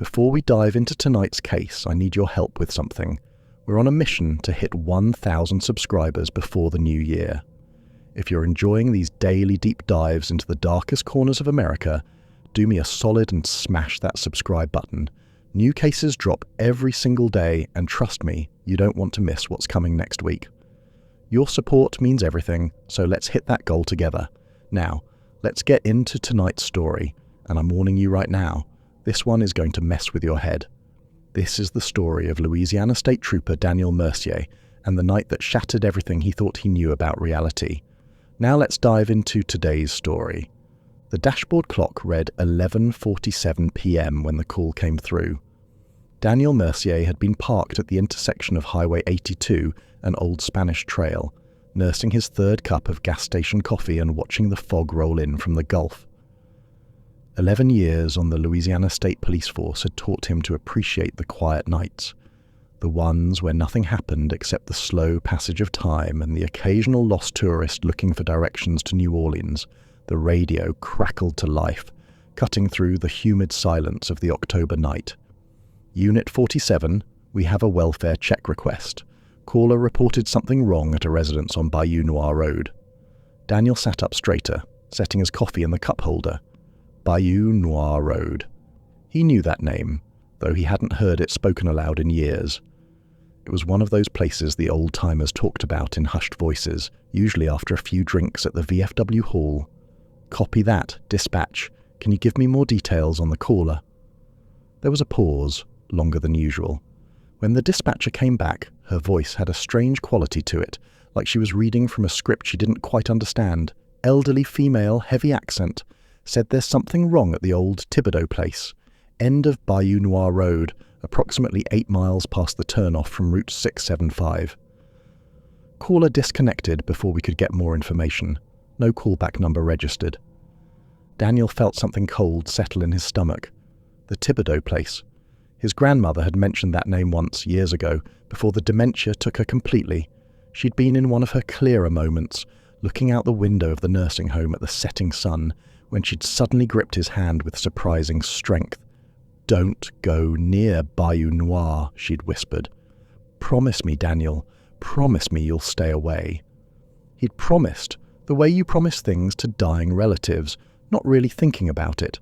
Before we dive into tonight's case, I need your help with something. We're on a mission to hit 1,000 subscribers before the new year. If you're enjoying these daily deep dives into the darkest corners of America, do me a solid and smash that subscribe button. New cases drop every single day, and trust me, you don't want to miss what's coming next week. Your support means everything, so let's hit that goal together. Now, let's get into tonight's story, and I'm warning you right now, this one is going to mess with your head. This is the story of Louisiana State Trooper Daniel Mercier and the night that shattered everything he thought he knew about reality. Now let's dive into today's story. The dashboard clock read 11:47 p.m. when the call came through. Daniel Mercier had been parked at the intersection of Highway 82 and Old Spanish Trail, nursing his third cup of gas station coffee and watching the fog roll in from the Gulf. 11 years on the Louisiana State Police Force had taught him to appreciate the quiet nights, the ones where nothing happened except the slow passage of time and the occasional lost tourist looking for directions to New Orleans. The radio crackled to life, cutting through the humid silence of the October night. Unit 47, we have a welfare check request. Caller reported something wrong at a residence on Bayou Noir Road. Daniel sat up straighter, setting his coffee in the cup holder. Bayou Noir Road. He knew that name, though he hadn't heard it spoken aloud in years. It was one of those places the old-timers talked about in hushed voices, usually after a few drinks at the VFW hall. Copy that, dispatch. Can you give me more details on the caller? There was a pause, longer than usual. When the dispatcher came back, her voice had a strange quality to it, like she was reading from a script she didn't quite understand. Elderly female, heavy accent, said there's something wrong at the old Thibodeaux place, end of Bayou Noir Road, approximately 8 miles past the turnoff from Route 675. Caller disconnected before we could get more information. No callback number registered. Daniel felt something cold settle in his stomach. The Thibodeaux place. His grandmother had mentioned that name once, years ago, before the dementia took her completely. She'd been in one of her clearer moments, looking out the window of the nursing home at the setting sun, when she'd suddenly gripped his hand with surprising strength. "Don't go near Bayou Noir," she'd whispered. "Promise me, Daniel. Promise me you'll stay away." He'd promised, the way you promise things to dying relatives, not really thinking about it.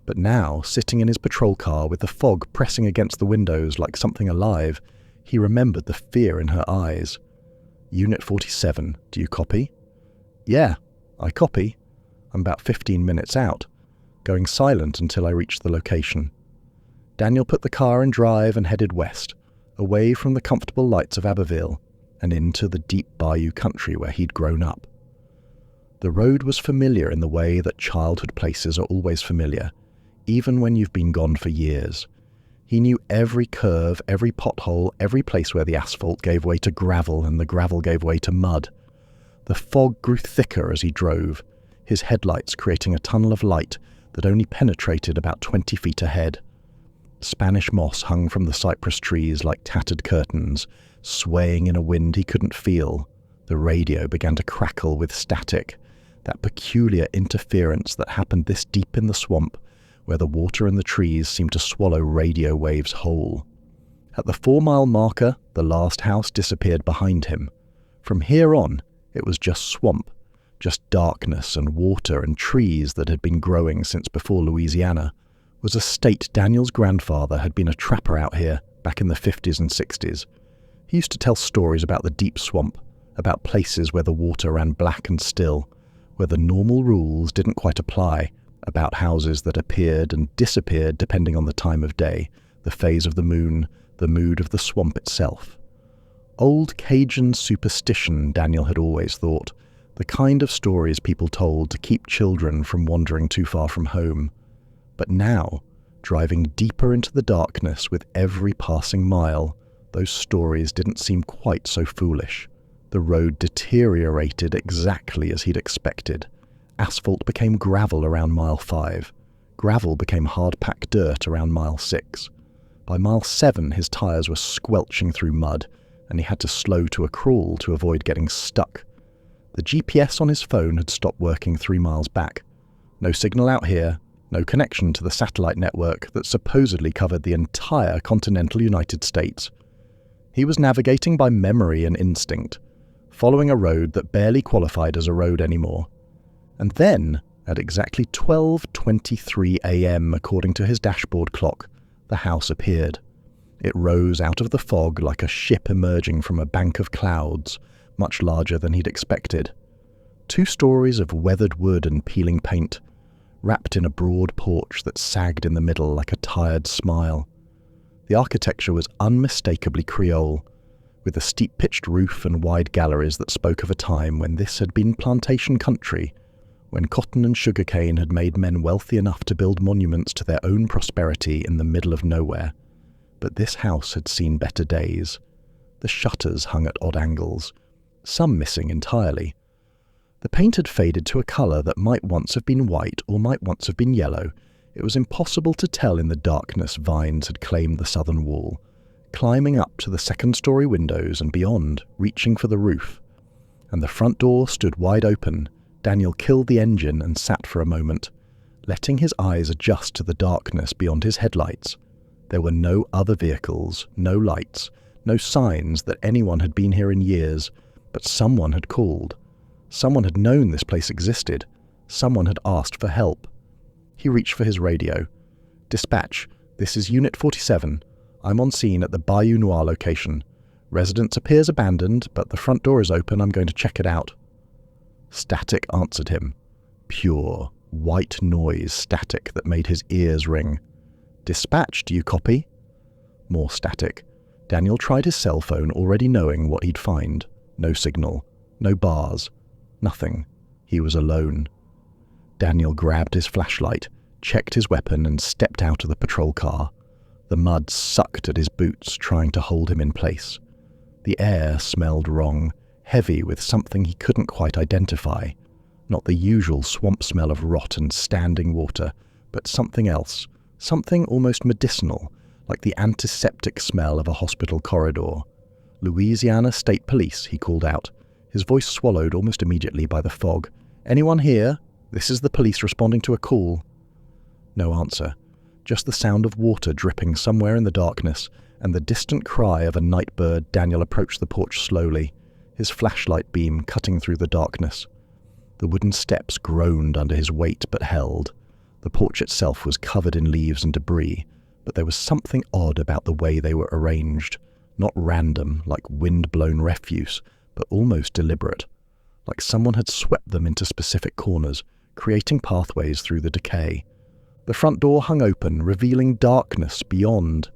But now, sitting in his patrol car with the fog pressing against the windows like something alive, he remembered the fear in her eyes. "Unit 47, do you copy?" "Yeah, I copy. I'm about 15 minutes out, going silent until I reach the location." Daniel put the car in drive and headed west, away from the comfortable lights of Abbeville, and into the deep bayou country where he'd grown up. The road was familiar in the way that childhood places are always familiar, even when you've been gone for years. He knew every curve, every pothole, every place where the asphalt gave way to gravel and the gravel gave way to mud. The fog grew thicker as he drove, his headlights creating a tunnel of light that only penetrated about 20 feet ahead. Spanish moss hung from the cypress trees like tattered curtains, swaying in a wind he couldn't feel. The radio began to crackle with static, that peculiar interference that happened this deep in the swamp, where the water and the trees seemed to swallow radio waves whole. At the 4-mile marker, the last house disappeared behind him. From here on, it was just swamp, just darkness and water and trees that had been growing since before Louisiana. Was a state Daniel's grandfather had been a trapper out here back in the 50s and 60s. He used to tell stories about the deep swamp, about places where the water ran black and still, where the normal rules didn't quite apply, about houses that appeared and disappeared depending on the time of day, the phase of the moon, the mood of the swamp itself. Old Cajun superstition, Daniel had always thought, the kind of stories people told to keep children from wandering too far from home. But now, driving deeper into the darkness with every passing mile, those stories didn't seem quite so foolish. The road deteriorated exactly as he'd expected. Asphalt became gravel around mile 5. Gravel became hard-packed dirt around mile 6. By mile 7, his tyres were squelching through mud, and he had to slow to a crawl to avoid getting stuck. The GPS on his phone had stopped working 3 miles back. No signal out here, no connection to the satellite network that supposedly covered the entire continental United States. He was navigating by memory and instinct, following a road that barely qualified as a road anymore. And then, at exactly 12:23 a.m. according to his dashboard clock, the house appeared. It rose out of the fog like a ship emerging from a bank of clouds, much larger than he'd expected. 2 stories of weathered wood and peeling paint, wrapped in a broad porch that sagged in the middle like a tired smile. The architecture was unmistakably Creole, with a steep-pitched roof and wide galleries that spoke of a time when this had been plantation country, when cotton and sugarcane had made men wealthy enough to build monuments to their own prosperity in the middle of nowhere. But this house had seen better days. The shutters hung at odd angles, some missing entirely. The paint had faded to a colour that might once have been white or might once have been yellow. It was impossible to tell in the darkness. Vines had claimed the southern wall, climbing up to the second-story windows and beyond, reaching for the roof. And the front door stood wide open. Daniel killed the engine and sat for a moment, letting his eyes adjust to the darkness beyond his headlights. There were no other vehicles, no lights, no signs that anyone had been here in years, but someone had called. Someone had known this place existed. Someone had asked for help. He reached for his radio. "Dispatch, this is Unit 47. I'm on scene at the Bayou Noir location. Residence appears abandoned, but the front door is open. I'm going to check it out." Static answered him. Pure, white noise static that made his ears ring. "Dispatch, do you copy?" More static. Daniel tried his cell phone, already knowing what he'd find. No signal. No bars. Nothing. He was alone. Daniel grabbed his flashlight, checked his weapon, and stepped out of the patrol car. The mud sucked at his boots, trying to hold him in place. The air smelled wrong, heavy with something he couldn't quite identify. Not the usual swamp smell of rot and standing water, but something else, something almost medicinal, like the antiseptic smell of a hospital corridor. "Louisiana State Police," he called out, his voice swallowed almost immediately by the fog. "Anyone here? This is the police responding to a call." No answer, just the sound of water dripping somewhere in the darkness and the distant cry of a night bird. Daniel approached the porch slowly, his flashlight beam cutting through the darkness. The wooden steps groaned under his weight but held. The porch itself was covered in leaves and debris, but there was something odd about the way they were arranged, not random like wind-blown refuse, but almost deliberate, like someone had swept them into specific corners, creating pathways through the decay. The front door hung open, revealing darkness beyond.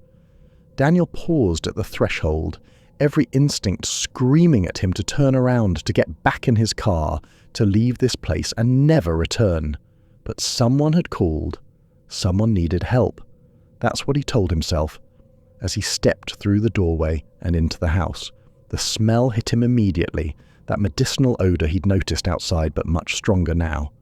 Daniel paused at the threshold, every instinct screaming at him to turn around, to get back in his car, to leave this place and never return. But someone had called. Someone needed help. That's what he told himself. As he stepped through the doorway and into the house, the smell hit him immediately, that medicinal odor he'd noticed outside but much stronger now.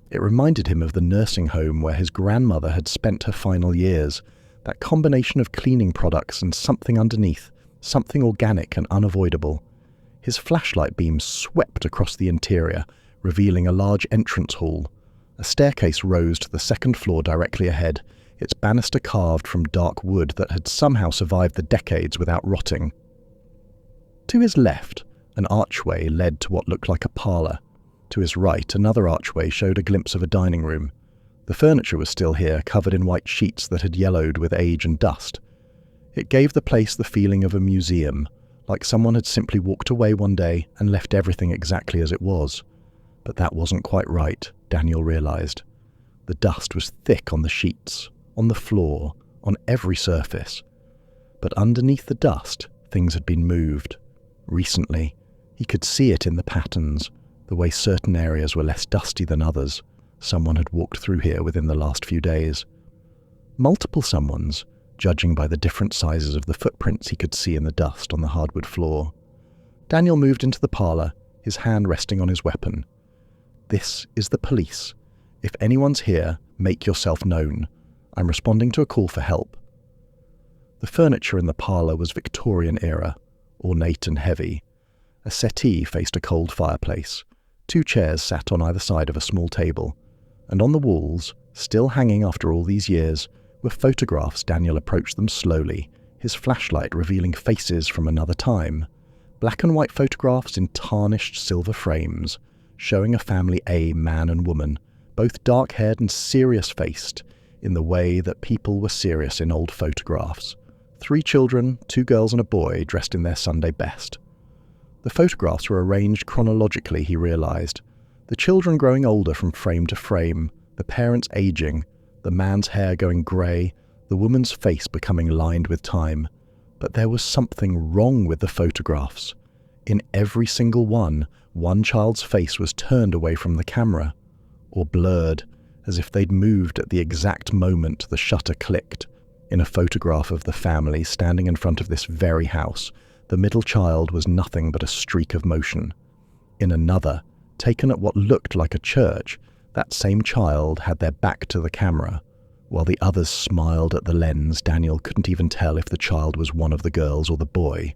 It reminded him of the nursing home where his grandmother had spent her final years, that combination of cleaning products and something underneath, something organic and unavoidable. His flashlight beam swept across the interior, revealing a large entrance hall. A staircase rose to the second floor directly ahead, its banister carved from dark wood that had somehow survived the decades without rotting. To his left, an archway led to what looked like a parlour. To his right, another archway showed a glimpse of a dining room. The furniture was still here, covered in white sheets that had yellowed with age and dust. It gave the place the feeling of a museum, like someone had simply walked away one day and left everything exactly as it was. But that wasn't quite right, Daniel realized. The dust was thick on the sheets, on the floor, on every surface. But underneath the dust, things had been moved. Recently, he could see it in the patterns, the way certain areas were less dusty than others. Someone had walked through here within the last few days. Multiple someones, judging by the different sizes of the footprints he could see in the dust on the hardwood floor. Daniel moved into the parlour, his hand resting on his weapon. "This is the police. If anyone's here, make yourself known. I'm responding to a call for help." The furniture in the parlour was Victorian era, ornate and heavy. A settee faced a cold fireplace. 2 chairs sat on either side of a small table, and on the walls, Still hanging after all these years were photographs. Daniel approached them slowly, his flashlight revealing faces from another time. Black and white photographs in tarnished silver frames, showing a family, a man and woman, both dark-haired and serious-faced, in the way that people were serious in old photographs. 3 children, 2 girls and a boy, dressed in their Sunday best. The photographs were arranged chronologically, he realized. The children growing older from frame to frame, the parents aging, the man's hair going grey, the woman's face becoming lined with time. But there was something wrong with the photographs. In every single one child's face was turned away from the camera, or blurred, as if they'd moved at the exact moment the shutter clicked. In a photograph of the family standing in front of this very house, the middle child was nothing but a streak of motion. In another, taken at what looked like a church, that same child had their back to the camera. While the others smiled at the lens, Daniel couldn't even tell if the child was one of the girls or the boy.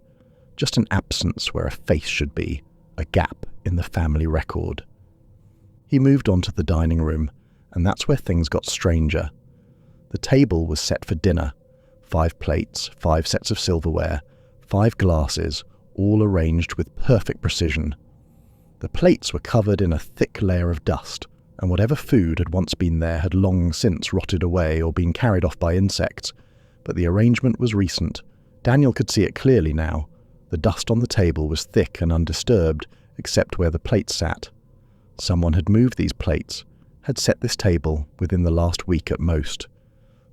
Just an absence where a face should be, a gap in the family record. He moved on to the dining room, and that's where things got stranger. The table was set for dinner. 5 plates, 5 sets of silverware, 5 glasses, all arranged with perfect precision. The plates were covered in a thick layer of dust, and whatever food had once been there had long since rotted away or been carried off by insects. But the arrangement was recent. Daniel could see it clearly now. The dust on the table was thick and undisturbed, except where the plates sat. Someone had moved these plates, had set this table within the last week at most.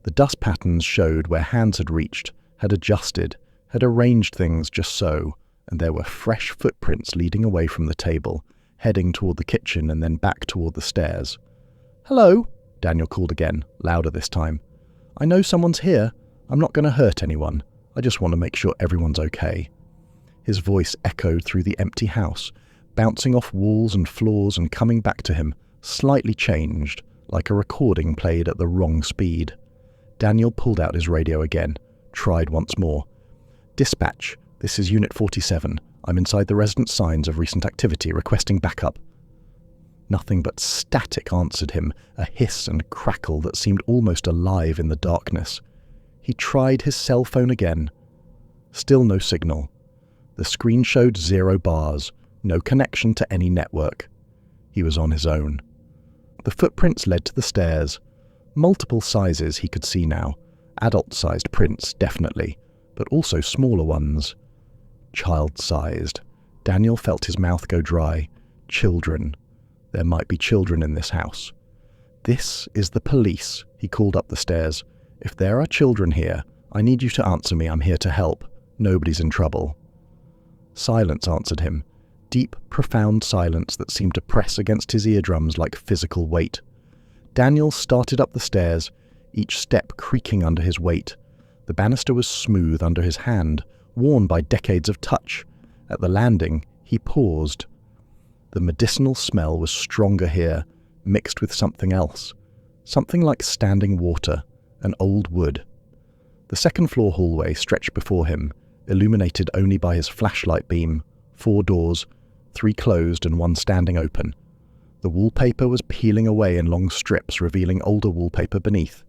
The dust patterns showed where hands had reached, had adjusted, had arranged things just so, and there were fresh footprints leading away from the table, heading toward the kitchen and then back toward the stairs. "Hello," Daniel called again, louder this time. "I know someone's here. I'm not going to hurt anyone. I just want to make sure everyone's okay." His voice echoed through the empty house, bouncing off walls and floors and coming back to him, slightly changed, like a recording played at the wrong speed. Daniel pulled out his radio again, tried once more. "Dispatch, this is Unit 47. I'm inside the resident signs of recent activity, requesting backup." Nothing but static answered him, a hiss and crackle that seemed almost alive in the darkness. He tried his cell phone again. Still no signal. The screen showed 0 bars, no connection to any network. He was on his own. The footprints led to the stairs. Multiple sizes he could see now. Adult-sized prints, definitely, but also smaller ones. Child-sized. Daniel felt his mouth go dry. Children. There might be children in this house. "This is the police," he called up the stairs. "If there are children here, I need you to answer me. I'm here to help. Nobody's in trouble." Silence answered him. Deep, profound silence that seemed to press against his eardrums like physical weight. Daniel started up the stairs, each step creaking under his weight. The banister was smooth under his hand, worn by decades of touch. At the landing, he paused. The medicinal smell was stronger here, mixed with something else. Something like standing water, and old wood. The second-floor hallway stretched before him, illuminated only by his flashlight beam. 4 doors, 3 closed and 1 standing open. The wallpaper was peeling away in long strips, revealing older wallpaper beneath.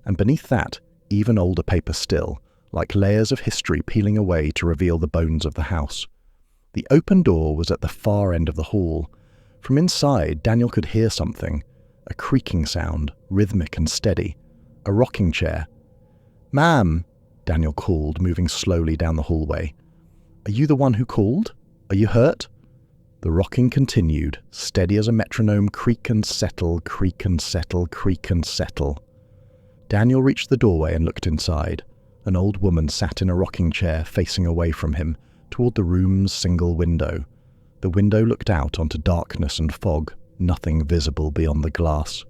And beneath that, even older paper still, like layers of history peeling away to reveal the bones of the house. The open door was at the far end of the hall. From inside, Daniel could hear something. A creaking sound, rhythmic and steady. A rocking chair. "Ma'am," Daniel called, moving slowly down the hallway. "Are you the one who called? Are you hurt?" The rocking continued, steady as a metronome, creak and settle, creak and settle, creak and settle. Daniel reached the doorway and looked inside. An old woman sat in a rocking chair, facing away from him, toward the room's single window. The window looked out onto darkness and fog, nothing visible beyond the glass.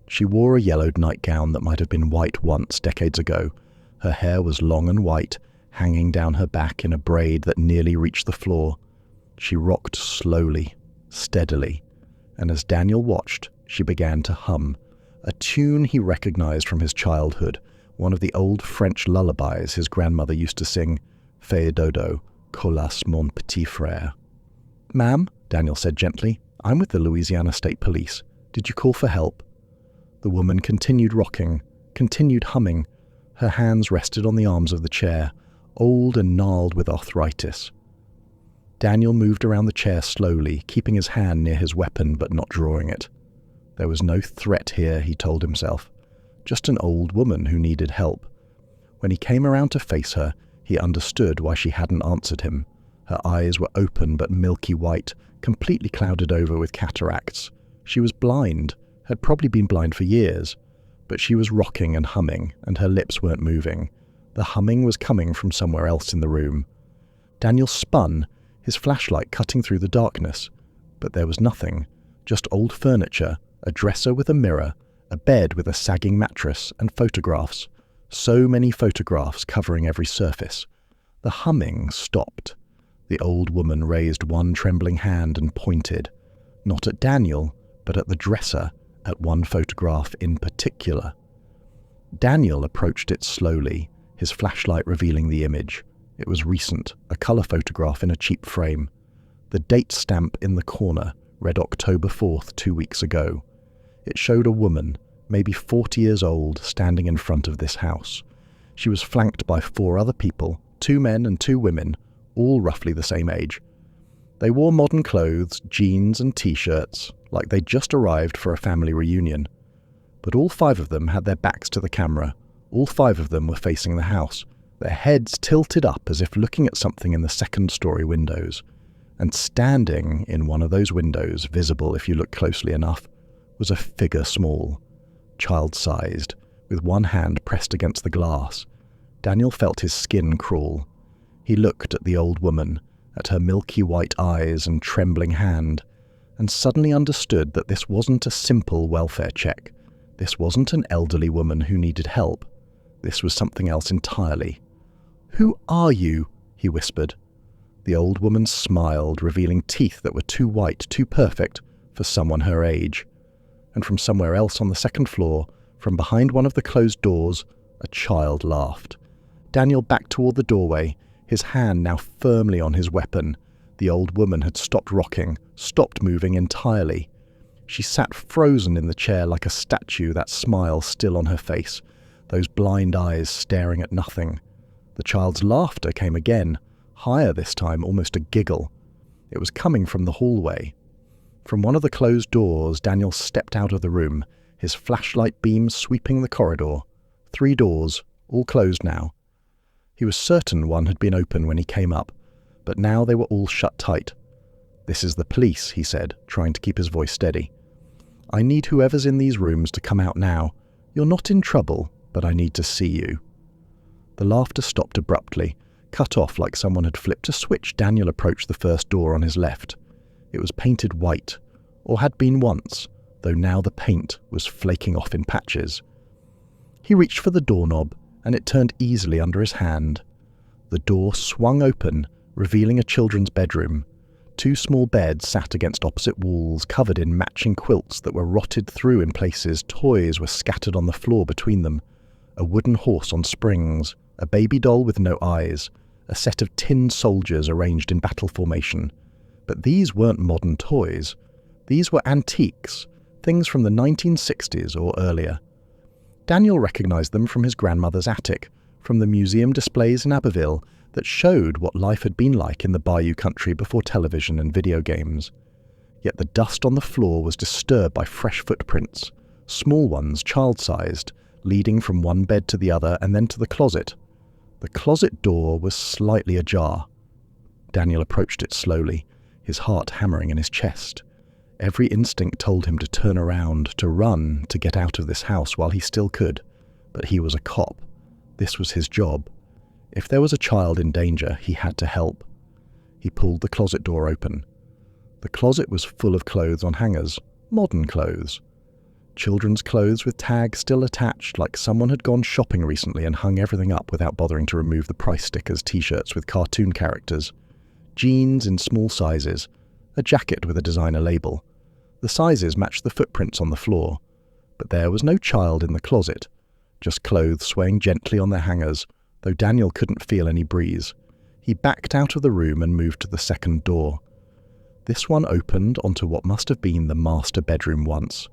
She wore a yellowed nightgown that might have been white once, decades ago. Her hair was long and white, hanging down her back in a braid that nearly reached the floor. She rocked slowly, steadily, and as Daniel watched, she began to hum, a tune he recognized from his childhood, one of the old French lullabies his grandmother used to sing, Thibodeaux, Colas mon petit frère. "Ma'am," Daniel said gently, "I'm with the Louisiana State Police. Did you call for help?" The woman continued rocking, continued humming. Her hands rested on the arms of the chair, old and gnarled with arthritis. Daniel moved around the chair slowly, keeping his hand near his weapon but not drawing it. There was no threat here, he told himself. Just an old woman who needed help. When he came around to face her, he understood why she hadn't answered him. Her eyes were open but milky white, completely clouded over with cataracts. She was blind, had probably been blind for years, but she was rocking and humming, and her lips weren't moving. The humming was coming from somewhere else in the room. Daniel spun, his flashlight cutting through the darkness, but there was nothing, just old furniture, a dresser with a mirror, a bed with a sagging mattress, and photographs. So many photographs covering every surface. The humming stopped. The old woman raised one trembling hand and pointed, not at Daniel, but at the dresser, at one photograph in particular. Daniel approached it slowly, his flashlight revealing the image. It was recent, a colour photograph in a cheap frame. The date stamp in the corner read October 4th, 2 weeks ago. It showed a woman, maybe 40 years old, standing in front of this house. She was flanked by 4 other people, 2 men and 2 women, all roughly the same age. They wore modern clothes, jeans and t-shirts, like they'd just arrived for a family reunion. But all 5 of them had their backs to the camera. All 5 of them were facing the house, their heads tilted up as if looking at something in the second-story windows. And standing in one of those windows, visible if you look closely enough, was a figure small, child-sized, with one hand pressed against the glass. Daniel felt his skin crawl. He looked at the old woman, at her milky white eyes and trembling hand, and suddenly understood that this wasn't a simple welfare check. This wasn't an elderly woman who needed help. This was something else entirely. "Who are you?" he whispered. The old woman smiled, revealing teeth that were too white, too perfect for someone her age. And from somewhere else on the second floor, from behind one of the closed doors, a child laughed. Daniel backed toward the doorway, his hand now firmly on his weapon. The old woman had stopped rocking, stopped moving entirely. She sat frozen in the chair like a statue, that smile still on her face, those blind eyes staring at nothing. The child's laughter came again, higher this time, almost a giggle. It was coming from the hallway. From one of the closed doors, Daniel stepped out of the room, his flashlight beam sweeping the corridor. 3 doors, all closed now. He was certain one had been open when he came up, but now they were all shut tight. "This is the police," he said, trying to keep his voice steady. "I need whoever's in these rooms to come out now. You're not in trouble, but I need to see you." The laughter stopped abruptly, cut off like someone had flipped a switch. Daniel approached the first door on his left. It was painted white, or had been once, though now the paint was flaking off in patches. He reached for the doorknob, and it turned easily under his hand. The door swung open, revealing a children's bedroom. 2 small beds sat against opposite walls, covered in matching quilts that were rotted through in places. Toys were scattered on the floor between them. A wooden horse on springs, a baby doll with no eyes, a set of tin soldiers arranged in battle formation. But these weren't modern toys. These were antiques, things from the 1960s or earlier. Daniel recognized them from his grandmother's attic, from the museum displays in Abbeville that showed what life had been like in the Bayou country before television and video games. Yet the dust on the floor was disturbed by fresh footprints, small ones, child-sized, leading from one bed to the other and then to the closet. The closet door was slightly ajar. Daniel approached it slowly, his heart hammering in his chest. Every instinct told him to turn around, to run, to get out of this house while he still could. But he was a cop. This was his job. If there was a child in danger, he had to help. He pulled the closet door open. The closet was full of clothes on hangers, modern clothes. Children's clothes with tags still attached, like someone had gone shopping recently and hung everything up without bothering to remove the price stickers. T-shirts with cartoon characters. Jeans in small sizes. A jacket with a designer label. The sizes matched the footprints on the floor. But there was no child in the closet. Just clothes swaying gently on their hangers, though Daniel couldn't feel any breeze. He backed out of the room and moved to the second door. This one opened onto what must have been the master bedroom once.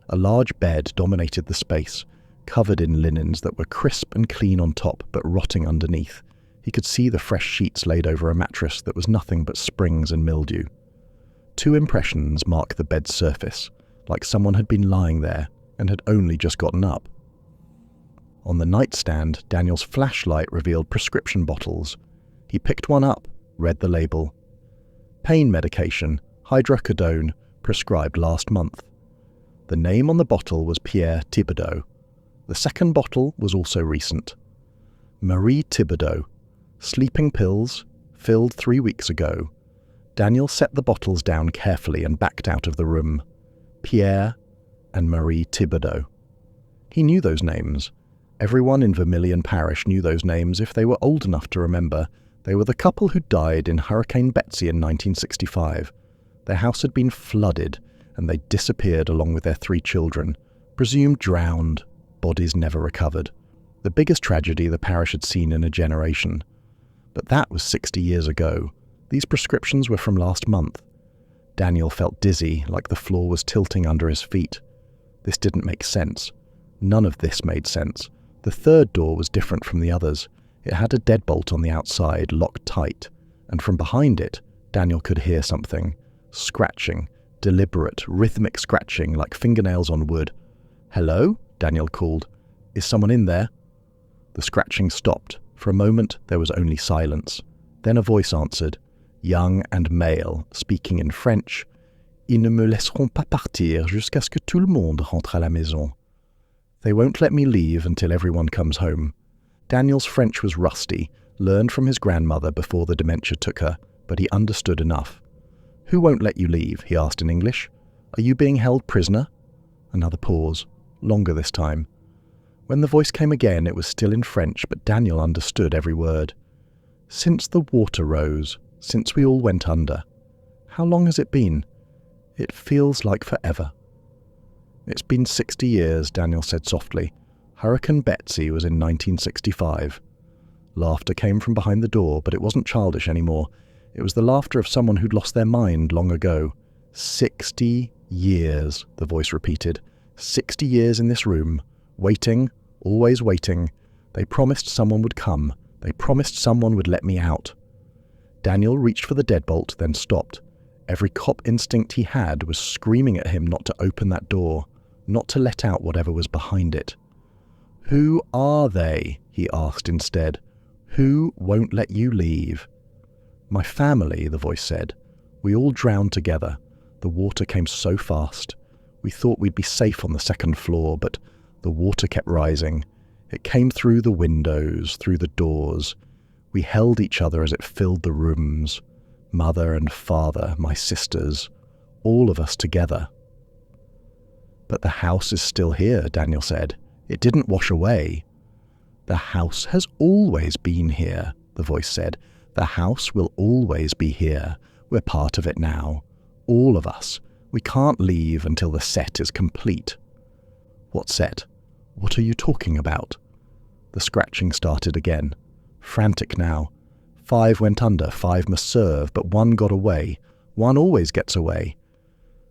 A large bed dominated the space, covered in linens that were crisp and clean on top but rotting underneath. He could see the fresh sheets laid over a mattress that was nothing but springs and mildew. 2 impressions marked the bed's surface, like someone had been lying there and had only just gotten up. On the nightstand, Daniel's flashlight revealed prescription bottles. He picked one up, read the label. Pain medication, hydrocodone, prescribed last month. The name on the bottle was Pierre Thibodeaux. The second bottle was also recent. Marie Thibodeaux. Sleeping pills, filled 3 weeks ago. Daniel set the bottles down carefully and backed out of the room. Pierre and Marie Thibodeaux. He knew those names. Everyone in Vermilion Parish knew those names if they were old enough to remember. They were the couple who died in Hurricane Betsy in 1965. Their house had been flooded, and they disappeared along with their 3 children, presumed drowned, bodies never recovered. The biggest tragedy the parish had seen in a generation. But that was 60 years ago. These prescriptions were from last month. Daniel felt dizzy, like the floor was tilting under his feet. This didn't make sense. None of this made sense. The third door was different from the others. It had a deadbolt on the outside, locked tight, and from behind it, Daniel could hear something. Scratching, deliberate, rhythmic scratching like fingernails on wood. "Hello?" Daniel called. "Is someone in there?" The scratching stopped. For a moment, there was only silence. Then a voice answered, young and male, speaking in French. "Ils ne me laisseront pas partir jusqu'à ce que tout le monde rentre à la maison." They won't let me leave until everyone comes home. Daniel's French was rusty, learned from his grandmother before the dementia took her, but he understood enough. "Who won't let you leave?" he asked in English. "Are you being held prisoner?" Another pause, longer this time. When the voice came again, it was still in French, but Daniel understood every word. "Since the water rose, since we all went under. How long has it been? It feels like forever." "It's been 60 years, Daniel said softly. "Hurricane Betsy was in 1965. Laughter came from behind the door, but it wasn't childish anymore. It was the laughter of someone who'd lost their mind long ago. 60 years, the voice repeated. 60 years in this room. Waiting, always waiting. They promised someone would come. They promised someone would let me out." Daniel reached for the deadbolt, then stopped. Every cop instinct he had was screaming at him not to open that door, not to let out whatever was behind it. "Who are they?" he asked instead. "Who won't let you leave?" "My family," the voice said. "We all drowned together. The water came so fast. We thought we'd be safe on the second floor, but the water kept rising. It came through the windows, through the doors. We held each other as it filled the rooms. Mother and father, my sisters, all of us together." "But the house is still here," Daniel said. "It didn't wash away." "The house has always been here," the voice said. "The house will always be here. We're part of it now. All of us. We can't leave until the set is complete." "What set? What are you talking about?" The scratching started again. Frantic now. 5 went under, 5 must serve, but 1 got away. 1 always gets away.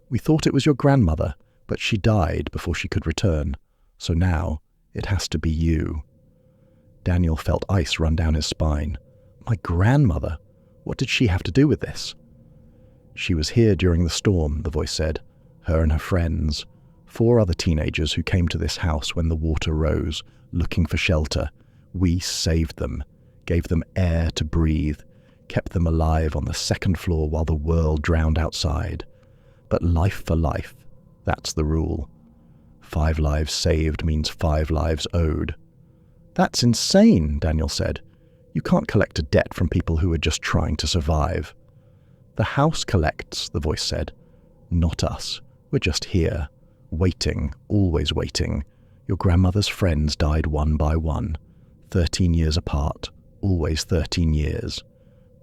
"We thought it was your grandmother, but she died before she could return. So now it has to be you." Daniel felt ice run down his spine. My grandmother? What did she have to do with this? "She was here during the storm," the voice said. "Her and her friends. 4 other teenagers who came to this house when the water rose, looking for shelter. We saved them, gave them air to breathe, kept them alive on the second floor while the world drowned outside. But life for life, that's the rule. 5 lives saved means 5 lives owed." "That's insane," Daniel said. "You can't collect a debt from people who are just trying to survive." "The house collects," the voice said. "Not us. We're just here, waiting, always waiting. Your grandmother's friends died one by one, 13 years apart, always 13 years.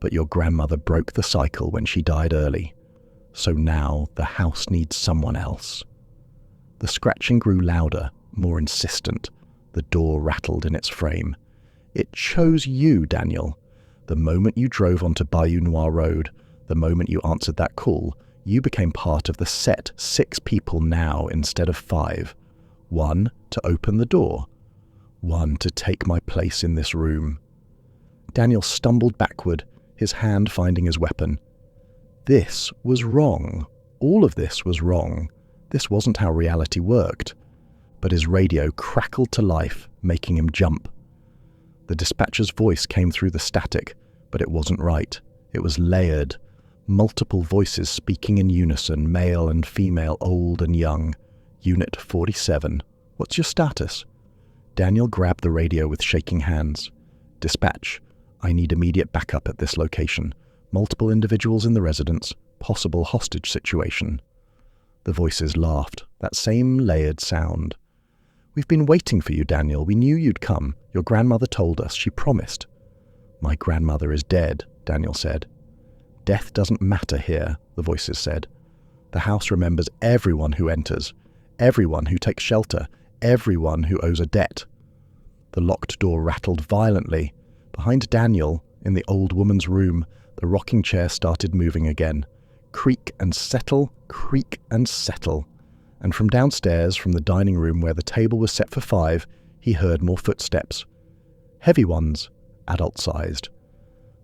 But your grandmother broke the cycle when she died early. So now the house needs someone else." The scratching grew louder, more insistent. The door rattled in its frame. "It chose you, Daniel. The moment you drove onto Bayou Noir Road, the moment you answered that call, You became part of the set 6 people now instead of 5. 1 to open the door. 1 to take my place in this room. Daniel stumbled backward, his hand finding his weapon. This was wrong. All of this was wrong. This wasn't how reality worked. But his radio crackled to life, making him jump. The dispatcher's voice came through the static, but it wasn't right. It was layered. Multiple voices speaking in unison, male and female, old and young. Unit 47. What's your status? Daniel grabbed the radio with shaking hands. Dispatch. I need immediate backup at this location. Multiple individuals in the residence. Possible hostage situation. The voices laughed. That same layered sound. We've been waiting for you, Daniel. We knew you'd come. Your grandmother told us. She promised. My grandmother is dead, Daniel said. Death doesn't matter here, the voices said. The house remembers everyone who enters, everyone who takes shelter, everyone who owes a debt. The locked door rattled violently. Behind Daniel, in the old woman's room, the rocking chair started moving again. Creak and settle, creak and settle. And from downstairs, from the dining room where the table was set for 5, he heard more footsteps. Heavy ones, adult-sized.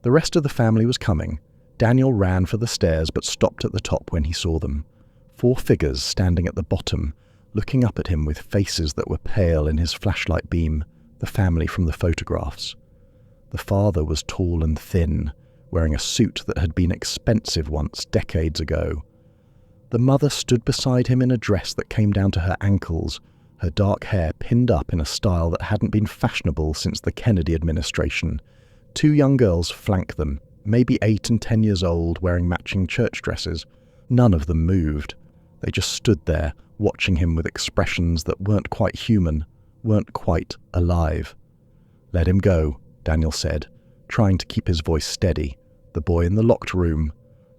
The rest of the family was coming. Daniel ran for the stairs but stopped at the top when he saw them. 4 figures standing at the bottom, looking up at him with faces that were pale in his flashlight beam, the family from the photographs. The father was tall and thin, wearing a suit that had been expensive once, decades ago. The mother stood beside him in a dress that came down to her ankles, her dark hair pinned up in a style that hadn't been fashionable since the Kennedy administration. 2 young girls flanked them, maybe 8 and 10 years old, wearing matching church dresses. None of them moved. They just stood there, watching him with expressions that weren't quite human, weren't quite alive. Let him go, Daniel said, trying to keep his voice steady. The boy in the locked room.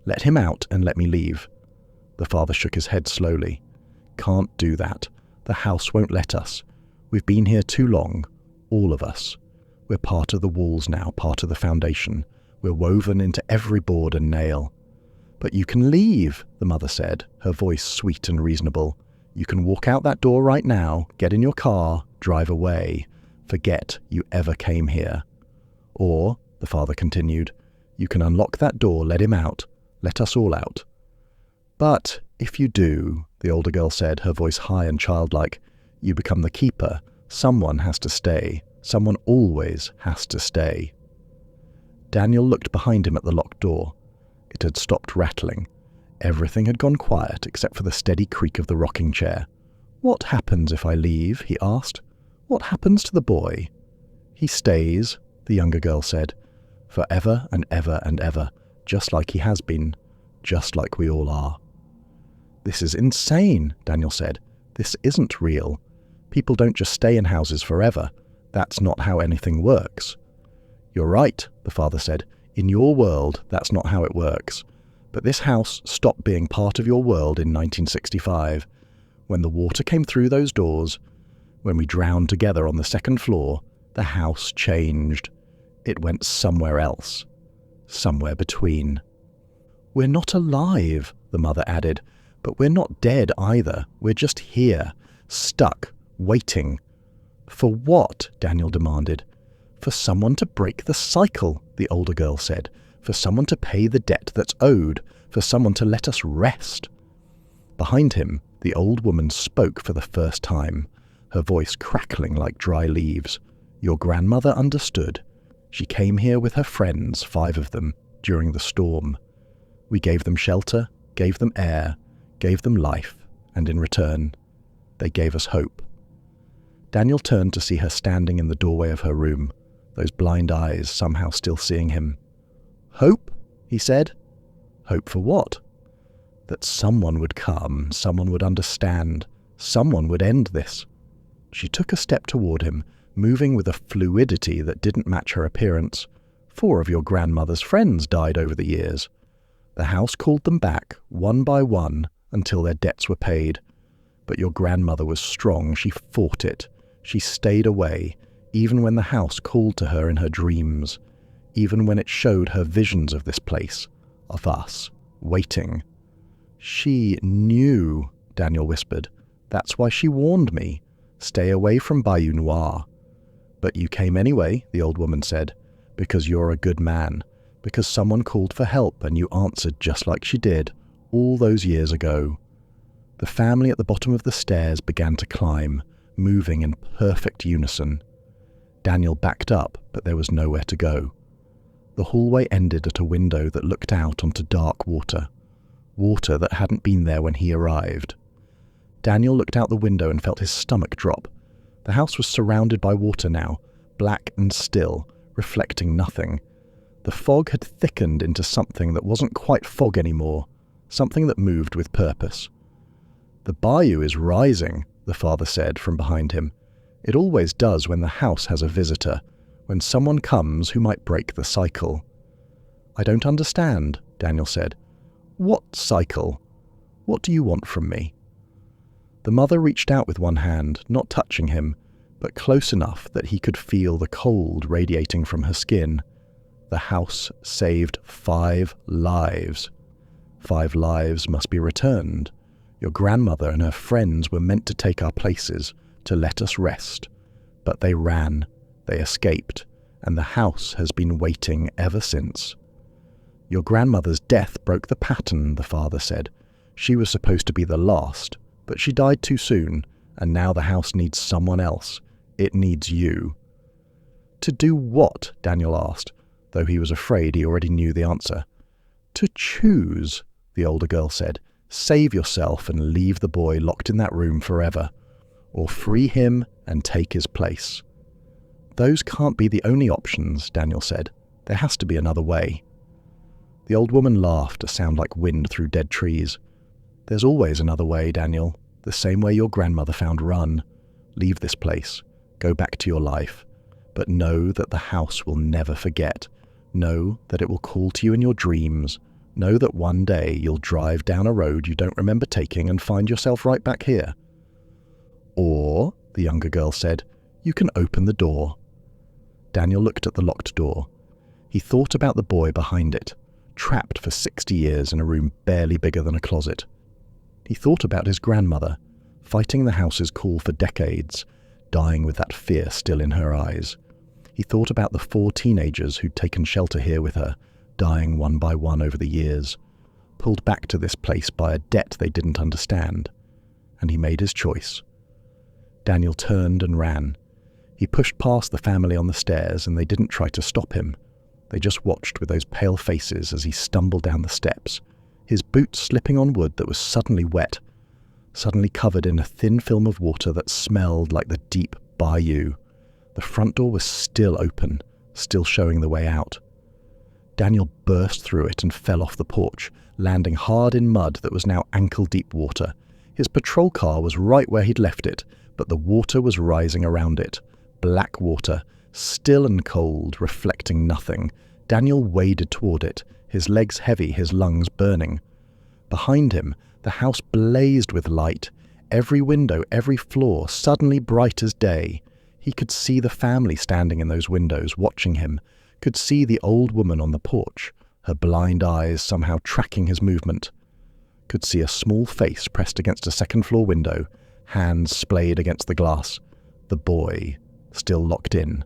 Let him out and let me leave. The father shook his head slowly. Can't do that. The house won't let us. We've been here too long. All of us. We're part of the walls now, part of the foundation. We're woven into every board and nail. But you can leave, the mother said, her voice sweet and reasonable. You can walk out that door right now, get in your car, drive away. Forget you ever came here. Or, the father continued, you can unlock that door, let him out, let us all out. But if you do, the older girl said, her voice high and childlike, you become the keeper. Someone has to stay. Someone always has to stay. Daniel looked behind him at the locked door. It had stopped rattling. Everything had gone quiet except for the steady creak of the rocking chair. What happens if I leave? He asked. What happens to the boy? He stays, the younger girl said, forever and ever and ever, just like he has been, just like we all are. This is insane, Daniel said. This isn't real. People don't just stay in houses forever. That's not how anything works. You're right, the father said. In your world, that's not how it works. But this house stopped being part of your world in 1965. When the water came through those doors, when we drowned together on the 2nd floor, the house changed. It went somewhere else. Somewhere between. We're not alive, the mother added, but we're not dead either. We're just here, stuck, waiting. For what? Daniel demanded. For someone to break the cycle, the older girl said. For someone to pay the debt that's owed. For someone to let us rest. Behind him, the old woman spoke for the first time, her voice crackling like dry leaves. Your grandmother understood. She came here with her friends, 5 of them, during the storm. We gave them shelter, gave them air, gave them life, and in return, they gave us hope. Daniel turned to see her standing in the doorway of her room, those blind eyes somehow still seeing him. Hope? He said. Hope for what? That someone would come, someone would understand, someone would end this. She took a step toward him, moving with a fluidity that didn't match her appearance. 4 of your grandmother's friends died over the years. The house called them back, one by one, until their debts were paid. But your grandmother was strong. She fought it. She stayed away, even when the house called to her in her dreams, even when it showed her visions of this place, of us, waiting. "She knew," Daniel whispered. "That's why she warned me. Stay away from Bayou Noir." "But you came anyway," the old woman said, "because you're a good man, because someone called for help and you answered just like she did all those years ago." The family at the bottom of the stairs began to climb, moving in perfect unison. Daniel backed up, but there was nowhere to go. The hallway ended at a window that looked out onto dark water that hadn't been there when he arrived. Daniel looked out the window and felt his stomach drop. The house was surrounded by water now, black and still, reflecting nothing. The fog had thickened into something that wasn't quite fog anymore, something that moved with purpose. "The bayou is rising," the father said from behind him. "It always does when the house has a visitor, when someone comes who might break the cycle." "I don't understand," Daniel said. "What cycle? What do you want from me?" The mother reached out with one hand, not touching him, but close enough that he could feel the cold radiating from her skin. The house saved 5 lives. 5 lives must be returned. Your grandmother and her friends were meant to take our places, to let us rest. But they ran, they escaped, and the house has been waiting ever since. "Your grandmother's death broke the pattern," the father said. "She was supposed to be the last, but she died too soon, and now the house needs someone else. It needs you." "To do what?" Daniel asked, though he was afraid he already knew the answer. "To choose," the older girl said. "Save yourself and leave the boy locked in that room forever, or free him and take his place." "Those can't be the only options," Daniel said. "There has to be another way." The old woman laughed, a sound like wind through dead trees. "There's always another way, Daniel. The same way your grandmother found Run. Leave this place. Go back to your life. But know that the house will never forget. Know that it will call to you in your dreams. Know that one day you'll drive down a road you don't remember taking and find yourself right back here." "Or," the younger girl said, "you can open the door." Daniel looked at the locked door. He thought about the boy behind it, trapped for 60 years in a room barely bigger than a closet. He thought about his grandmother, fighting the house's call for decades, dying with that fear still in her eyes. He thought about the 4 teenagers who'd taken shelter here with her, dying one by one over the years, pulled back to this place by a debt they didn't understand. And he made his choice. Daniel turned and ran. He pushed past the family on the stairs, and they didn't try to stop him. They just watched with those pale faces as he stumbled down the steps, his boots slipping on wood that was suddenly wet, suddenly covered in a thin film of water that smelled like the deep bayou. The front door was still open, still showing the way out. Daniel burst through it and fell off the porch, landing hard in mud that was now ankle-deep water. His patrol car was right where he'd left it, but the water was rising around it. Black water, still and cold, reflecting nothing. Daniel waded toward it, his legs heavy, his lungs burning. Behind him, the house blazed with light. Every window, every floor, suddenly bright as day. He could see the family standing in those windows, watching him, could see the old woman on the porch, her blind eyes somehow tracking his movement. Could see a small face pressed against a second-floor window, hands splayed against the glass. The boy, still locked in,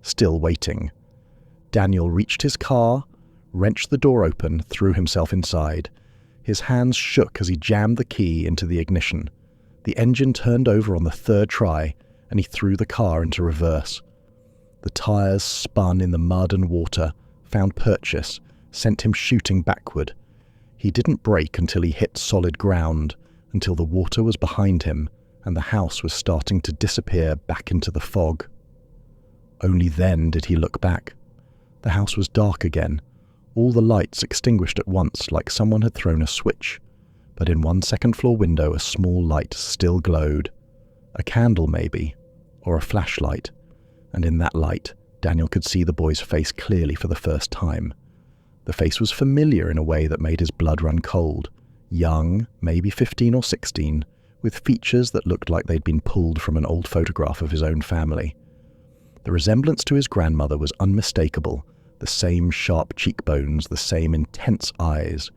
still waiting. Daniel reached his car, wrenched the door open, threw himself inside. His hands shook as he jammed the key into the ignition. The engine turned over on the 3rd try, and he threw the car into reverse. The tires spun in the mud and water, found purchase, sent him shooting backward. He didn't brake until he hit solid ground, until the water was behind him and the house was starting to disappear back into the fog. Only then did he look back. The house was dark again, all the lights extinguished at once like someone had thrown a switch, but in one second-floor window a small light still glowed. A candle maybe, or a flashlight. And in that light, Daniel could see the boy's face clearly for the first time. The face was familiar in a way that made his blood run cold. Young, maybe 15 or 16, with features that looked like they'd been pulled from an old photograph of his own family. The resemblance to his grandmother was unmistakable, the same sharp cheekbones, the same intense eyes.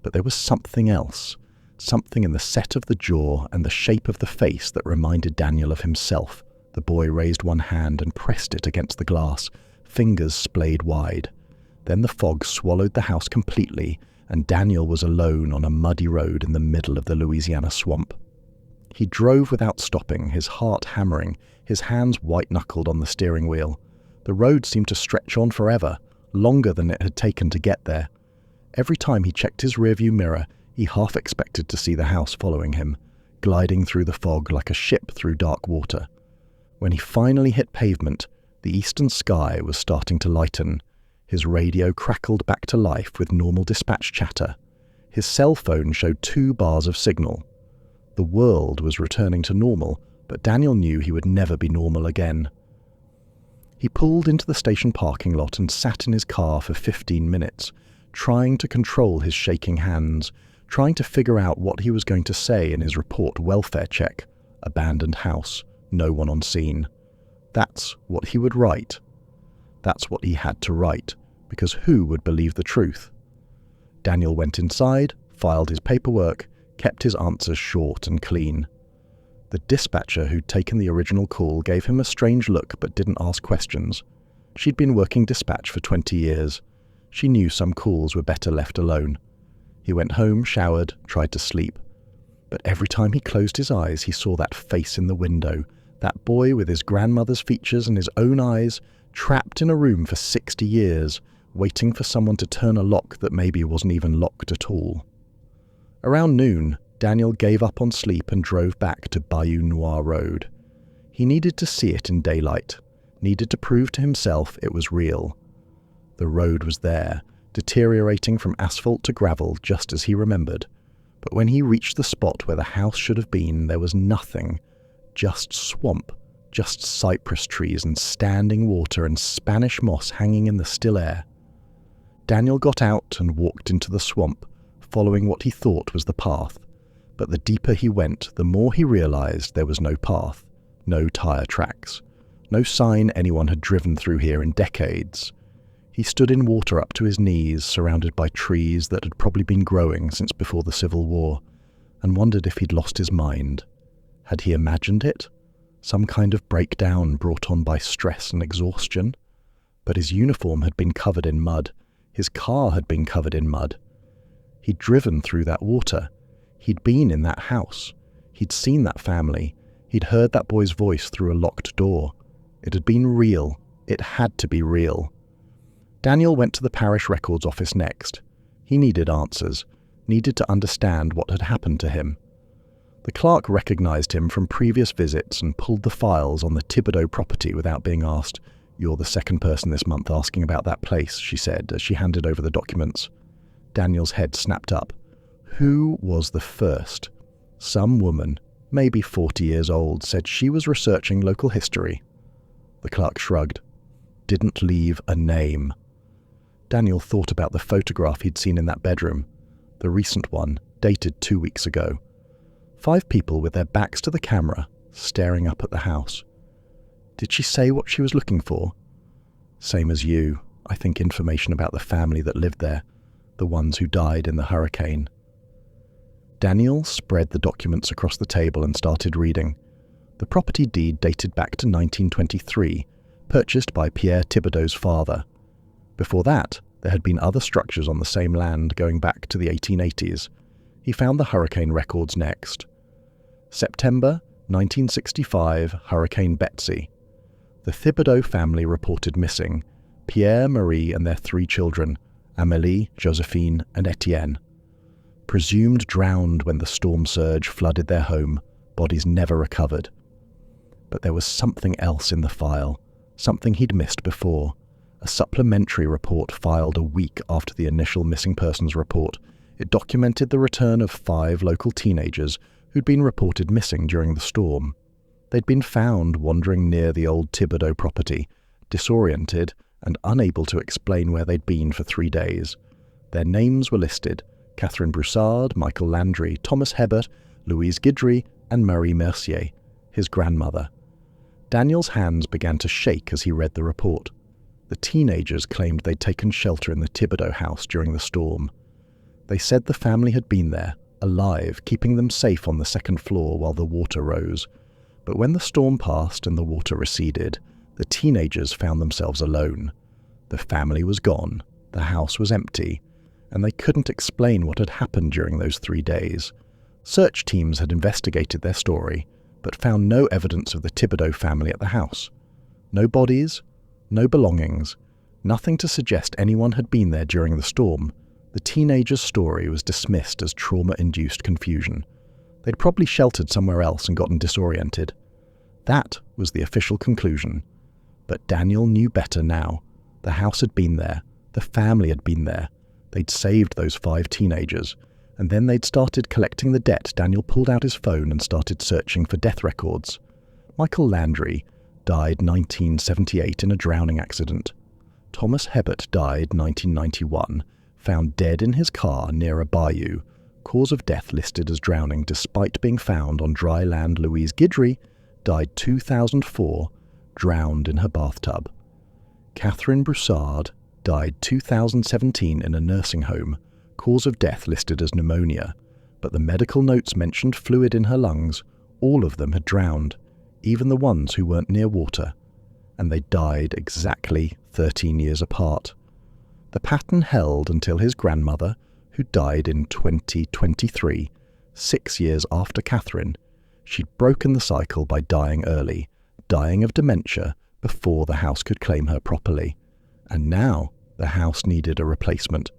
But there was something else, something in the set of the jaw and the shape of the face that reminded Daniel of himself. The boy raised one hand and pressed it against the glass, fingers splayed wide. Then the fog swallowed the house completely, and Daniel was alone on a muddy road in the middle of the Louisiana swamp. He drove without stopping, his heart hammering, his hands white-knuckled on the steering wheel. The road seemed to stretch on forever, longer than it had taken to get there. Every time he checked his rearview mirror, he half expected to see the house following him, gliding through the fog like a ship through dark water. When he finally hit pavement, the eastern sky was starting to lighten. His radio crackled back to life with normal dispatch chatter. His cell phone showed 2 bars of signal. The world was returning to normal, but Daniel knew he would never be normal again. He pulled into the station parking lot and sat in his car for 15 minutes, trying to control his shaking hands, trying to figure out what he was going to say in his report welfare check. Abandoned house, no one on scene. That's what he would write. That's what he had to write, because who would believe the truth? Daniel went inside, filed his paperwork, kept his answers short and clean. The dispatcher who'd taken the original call gave him a strange look but didn't ask questions. She'd been working dispatch for 20 years. She knew some calls were better left alone. He went home, showered, tried to sleep. But every time he closed his eyes, he saw that face in the window, that boy with his grandmother's features and his own eyes, trapped in a room for 60 years, waiting for someone to turn a lock that maybe wasn't even locked at all. Around noon, Daniel gave up on sleep and drove back to Bayou Noir Road. He needed to see it in daylight, needed to prove to himself it was real. The road was there, deteriorating from asphalt to gravel just as he remembered. But when he reached the spot where the house should have been, there was nothing. Just swamp, just cypress trees and standing water and Spanish moss hanging in the still air. Daniel got out and walked into the swamp, following what he thought was the path. But the deeper he went, the more he realized there was no path, no tire tracks, no sign anyone had driven through here in decades. He stood in water up to his knees, surrounded by trees that had probably been growing since before the Civil War, and wondered if he'd lost his mind. Had he imagined it? Some kind of breakdown brought on by stress and exhaustion? But his uniform had been covered in mud. His car had been covered in mud. He'd driven through that water. He'd been in that house. He'd seen that family. He'd heard that boy's voice through a locked door. It had been real. It had to be real. Daniel went to the parish records office next. He needed answers, needed to understand what had happened to him. The clerk recognized him from previous visits and pulled the files on the Thibodeaux property without being asked. "You're the second person this month asking about that place," she said as she handed over the documents. Daniel's head snapped up. Who was the first? Some woman, maybe 40 years old, said she was researching local history. The clerk shrugged. Didn't leave a name. Daniel thought about the photograph he'd seen in that bedroom, the recent one, dated 2 weeks ago. 5 people with their backs to the camera, staring up at the house. Did she say what she was looking for? Same as you, I think information about the family that lived there, the ones who died in the hurricane. Daniel spread the documents across the table and started reading. The property deed dated back to 1923, purchased by Pierre Thibodeaux's father. Before that, there had been other structures on the same land going back to the 1880s. He found the hurricane records next. September 1965, Hurricane Betsy. The Thibodeaux family reported missing, Pierre, Marie and their 3 children, Amélie, Josephine and Etienne. Presumed drowned when the storm surge flooded their home, bodies never recovered. But there was something else in the file, something he'd missed before. A supplementary report filed a week after the initial missing persons report. It documented the return of 5 local teenagers who'd been reported missing during the storm. They'd been found wandering near the old Thibodeaux property, disoriented and unable to explain where they'd been for 3 days. Their names were listed: Catherine Broussard, Michael Landry, Thomas Hebert, Louise Guidry, and Marie Mercier, his grandmother. Daniel's hands began to shake as he read the report. The teenagers claimed they'd taken shelter in the Thibodeaux house during the storm. They said the family had been there, alive, keeping them safe on the second floor while the water rose. But when the storm passed and the water receded, the teenagers found themselves alone. The family was gone, the house was empty, and they couldn't explain what had happened during those 3 days. Search teams had investigated their story, but found no evidence of the Thibodeaux family at the house. No bodies, no belongings, nothing to suggest anyone had been there during the storm. The teenagers' story was dismissed as trauma-induced confusion. They'd probably sheltered somewhere else and gotten disoriented. That was the official conclusion. But Daniel knew better now. The house had been there. The family had been there. They'd saved those 5 teenagers. And then they'd started collecting the debt. Daniel pulled out his phone and started searching for death records. Michael Landry died 1978 in a drowning accident. Thomas Hebert died 1991, found dead in his car near a bayou. Cause of death listed as drowning despite being found on dry land. Louise Guidry died 2004, drowned in her bathtub. Catherine Broussard died 2017 in a nursing home. Cause of death listed as pneumonia, but the medical notes mentioned fluid in her lungs. All of them had drowned, even the ones who weren't near water, and they died exactly 13 years apart. The pattern held until his grandmother, who died in 2023, 6 years after Catherine. She'd broken the cycle by dying early, dying of dementia before the house could claim her properly. And now the house needed a replacement.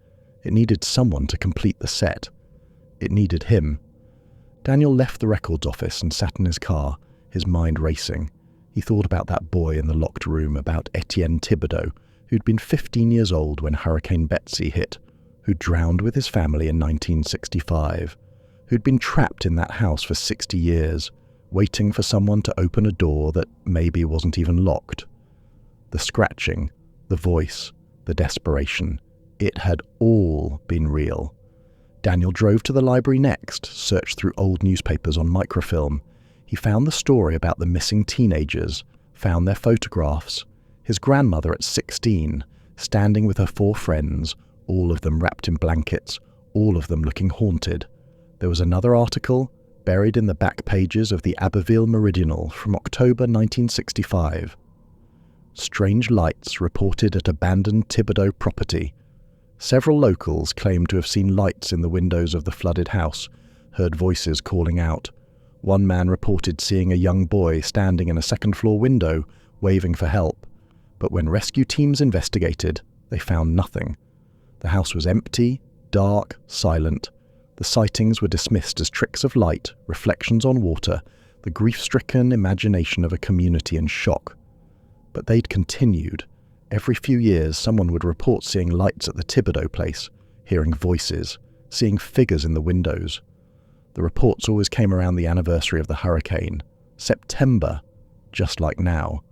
It needed someone to complete the set. It needed him. Daniel left the records office and sat in his car, his mind racing. He thought about that boy in the locked room, about Etienne Thibodeaux, who'd been 15 years old when Hurricane Betsy hit, who drowned with his family in 1965, who'd been trapped in that house for 60 years, waiting for someone to open a door that maybe wasn't even locked. The scratching, the voice, the desperation, it had all been real. Daniel drove to the library next, searched through old newspapers on microfilm. He found the story about the missing teenagers, found their photographs. His grandmother at 16, standing with her 4 friends, all of them wrapped in blankets, all of them looking haunted. There was another article, buried in the back pages of the Abbeville Meridional from October 1965. Strange lights reported at abandoned Thibodeaux property. Several locals claimed to have seen lights in the windows of the flooded house, heard voices calling out. One man reported seeing a young boy standing in a second-floor window, waving for help. But when rescue teams investigated, they found nothing. The house was empty, dark, silent. The sightings were dismissed as tricks of light, reflections on water, the grief-stricken imagination of a community in shock. But they'd continued. Every few years, someone would report seeing lights at the Thibodeaux place, hearing voices, seeing figures in the windows. The reports always came around the anniversary of the hurricane. September, just like now.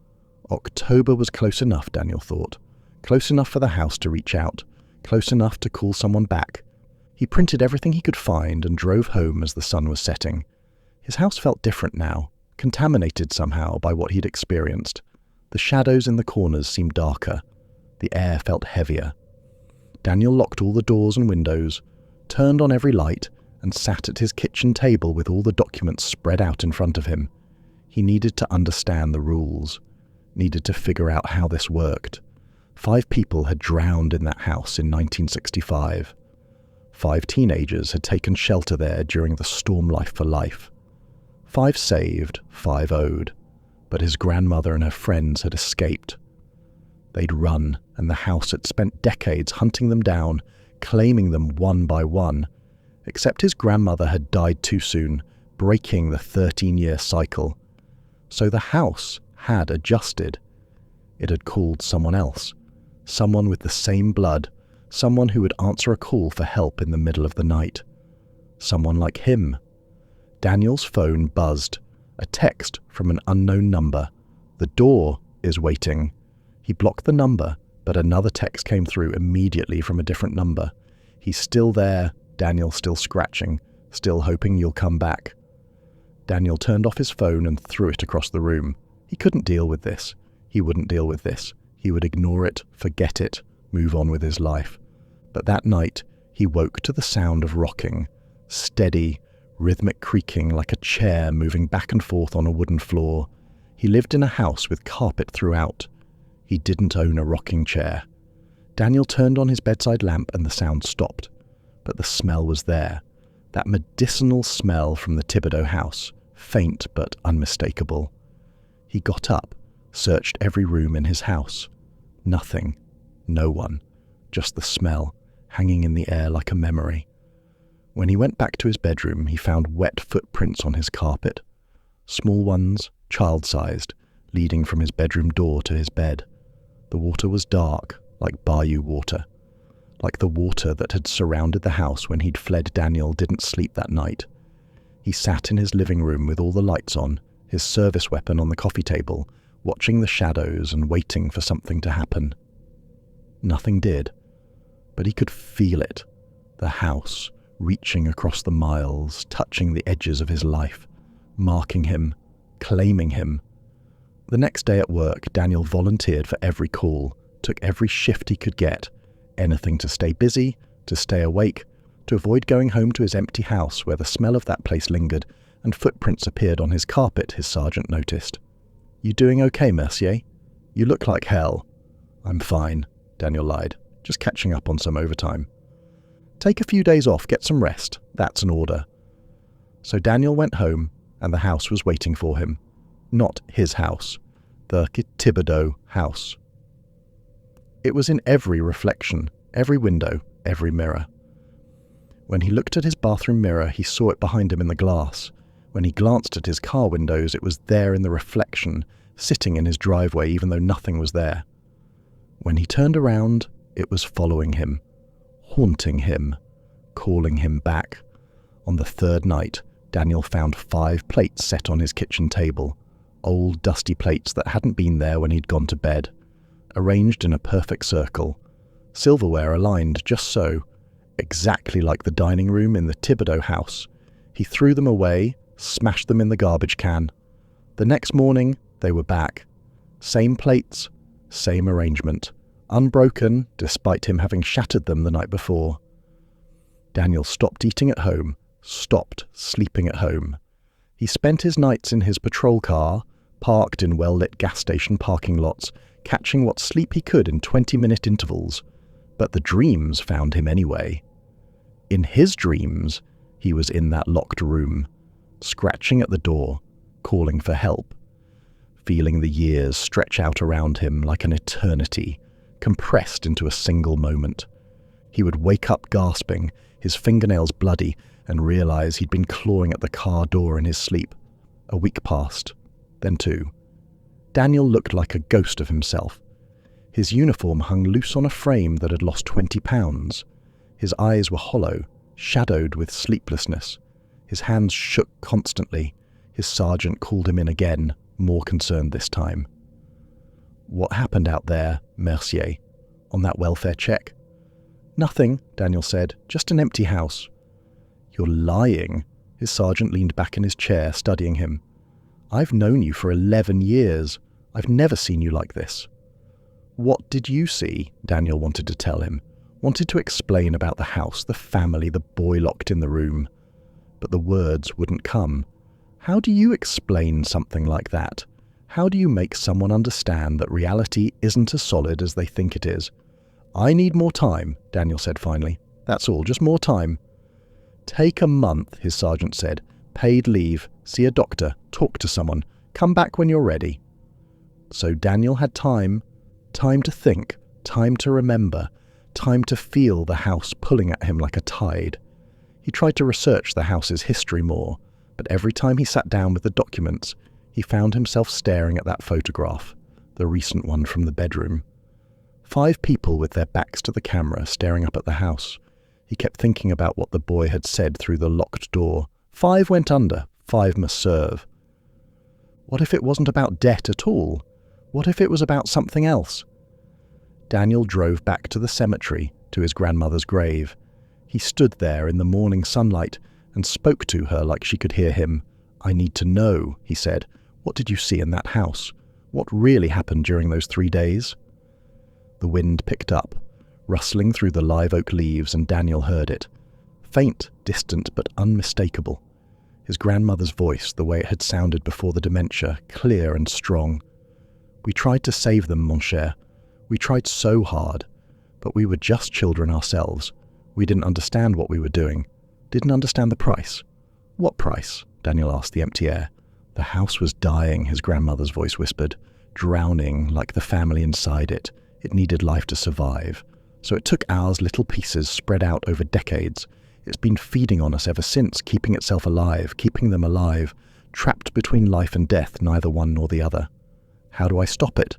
October was close enough, Daniel thought. Close enough for the house to reach out. Close enough to call someone back. He printed everything he could find and drove home as the sun was setting. His house felt different now, contaminated somehow by what he'd experienced. The shadows in the corners seemed darker. The air felt heavier. Daniel locked all the doors and windows, turned on every light, and sat at his kitchen table with all the documents spread out in front of him. He needed to understand the rules, needed to figure out how this worked. 5 people had drowned in that house in 1965. 5 teenagers had taken shelter there during the storm life for life. 5 saved, 5 owed. But his grandmother and her friends had escaped. They'd run, and the house had spent decades hunting them down, claiming them one by one. Except his grandmother had died too soon, breaking the 13-year cycle. So the house had adjusted. It had called someone else, someone with the same blood, someone who would answer a call for help in the middle of the night. Someone like him. Daniel's phone buzzed. A text from an unknown number. The door is waiting. He blocked the number, but another text came through immediately from a different number. He's still there, Daniel still scratching, still hoping you'll come back. Daniel turned off his phone and threw it across the room. He couldn't deal with this. He wouldn't deal with this. He would ignore it, forget it, move on with his life. But that night, He woke to the sound of rocking, steady, rhythmic creaking like a chair moving back and forth on a wooden floor. He lived in a house with carpet throughout. He didn't own a rocking chair. Daniel turned on his bedside lamp and the sound stopped. But the smell was there. That medicinal smell from the Thibodeaux house, faint but unmistakable. He got up, searched every room in his house. Nothing. No one. Just the smell, hanging in the air like a memory. When he went back to his bedroom, he found wet footprints on his carpet. Small ones, child-sized, leading from his bedroom door to his bed. The water was dark, like bayou water. Like the water that had surrounded the house when he'd fled. Daniel didn't sleep that night. He sat in his living room with all the lights on, his service weapon on the coffee table, watching the shadows and waiting for something to happen. Nothing did, but he could feel it. The house, reaching across the miles, touching the edges of his life, marking him, claiming him. The next day at work, Daniel volunteered for every call, took every shift he could get, anything to stay busy, to stay awake, to avoid going home to his empty house where the smell of that place lingered and footprints appeared on his carpet, his sergeant noticed. "You doing okay, Mercier? You look like hell." "I'm fine," Daniel lied, "just catching up on some overtime." "Take a few days off, get some rest. That's an order." So Daniel went home, and the house was waiting for him. Not his house, the Thibodeaux house. It was in every reflection, every window, every mirror. When he looked at his bathroom mirror, he saw it behind him in the glass. When he glanced at his car windows, it was there in the reflection, sitting in his driveway even though nothing was there. When he turned around, it was following him, haunting him, calling him back. On the third night, Daniel found 5 plates set on his kitchen table, old dusty plates that hadn't been there when he'd gone to bed, arranged in a perfect circle, silverware aligned just so, exactly like the dining room in the Thibodeaux house. He threw them away, smashed them in the garbage can. The next morning, they were back. Same plates, same arrangement, unbroken despite him having shattered them the night before. Daniel stopped eating at home, stopped sleeping at home. He spent his nights in his patrol car, parked in well-lit gas station parking lots, catching what sleep he could in 20-minute intervals. But the dreams found him anyway. In his dreams, he was in that locked room, scratching at the door, calling for help, feeling the years stretch out around him like an eternity, compressed into a single moment. He would wake up gasping, his fingernails bloody, and realize he'd been clawing at the car door in his sleep. A week passed, then 2. Daniel looked like a ghost of himself. His uniform hung loose on a frame that had lost 20 pounds. His eyes were hollow, shadowed with sleeplessness. His hands shook constantly. His sergeant called him in again, more concerned this time. "What happened out there, Mercier, on that welfare check?" "Nothing," Daniel said, "just an empty house." "You're lying." His sergeant leaned back in his chair, studying him. "I've known you for 11 years. I've never seen you like this." "What did you see?" Daniel wanted to tell him, wanted to explain about the house, the family, the boy locked in the room. But the words wouldn't come. How do you explain something like that? How do you make someone understand that reality isn't as solid as they think it is? "I need more time," Daniel said finally. "That's all, just more time." "Take a month," his sergeant said. "Paid leave, see a doctor, talk to someone, come back when you're ready." So Daniel had time to think, time to remember, time to feel the house pulling at him like a tide. He tried to research the house's history more, but every time he sat down with the documents, he found himself staring at that photograph, the recent one from the bedroom. 5 people with their backs to the camera staring up at the house. He kept thinking about what the boy had said through the locked door. 5 went under, 5 must serve. What if it wasn't about debt at all? What if it was about something else? Daniel drove back to the cemetery, to his grandmother's grave. He stood there in the morning sunlight and spoke to her like she could hear him. "I need to know," he said. "What did you see in that house? What really happened during those 3 days?" The wind picked up, rustling through the live oak leaves, and Daniel heard it. Faint, distant, but unmistakable. His grandmother's voice, the way it had sounded before the dementia, clear and strong. "We tried to save them, mon cher. We tried so hard. But we were just children ourselves. We didn't understand what we were doing. Didn't understand the price." "What price?" Daniel asked the empty air. "The house was dying," his grandmother's voice whispered. "Drowning, like the family inside it. It needed life to survive. So it took ours little pieces spread out over decades. It's been feeding on us ever since, keeping itself alive, keeping them alive, trapped between life and death, neither one nor the other." "How do I stop it?"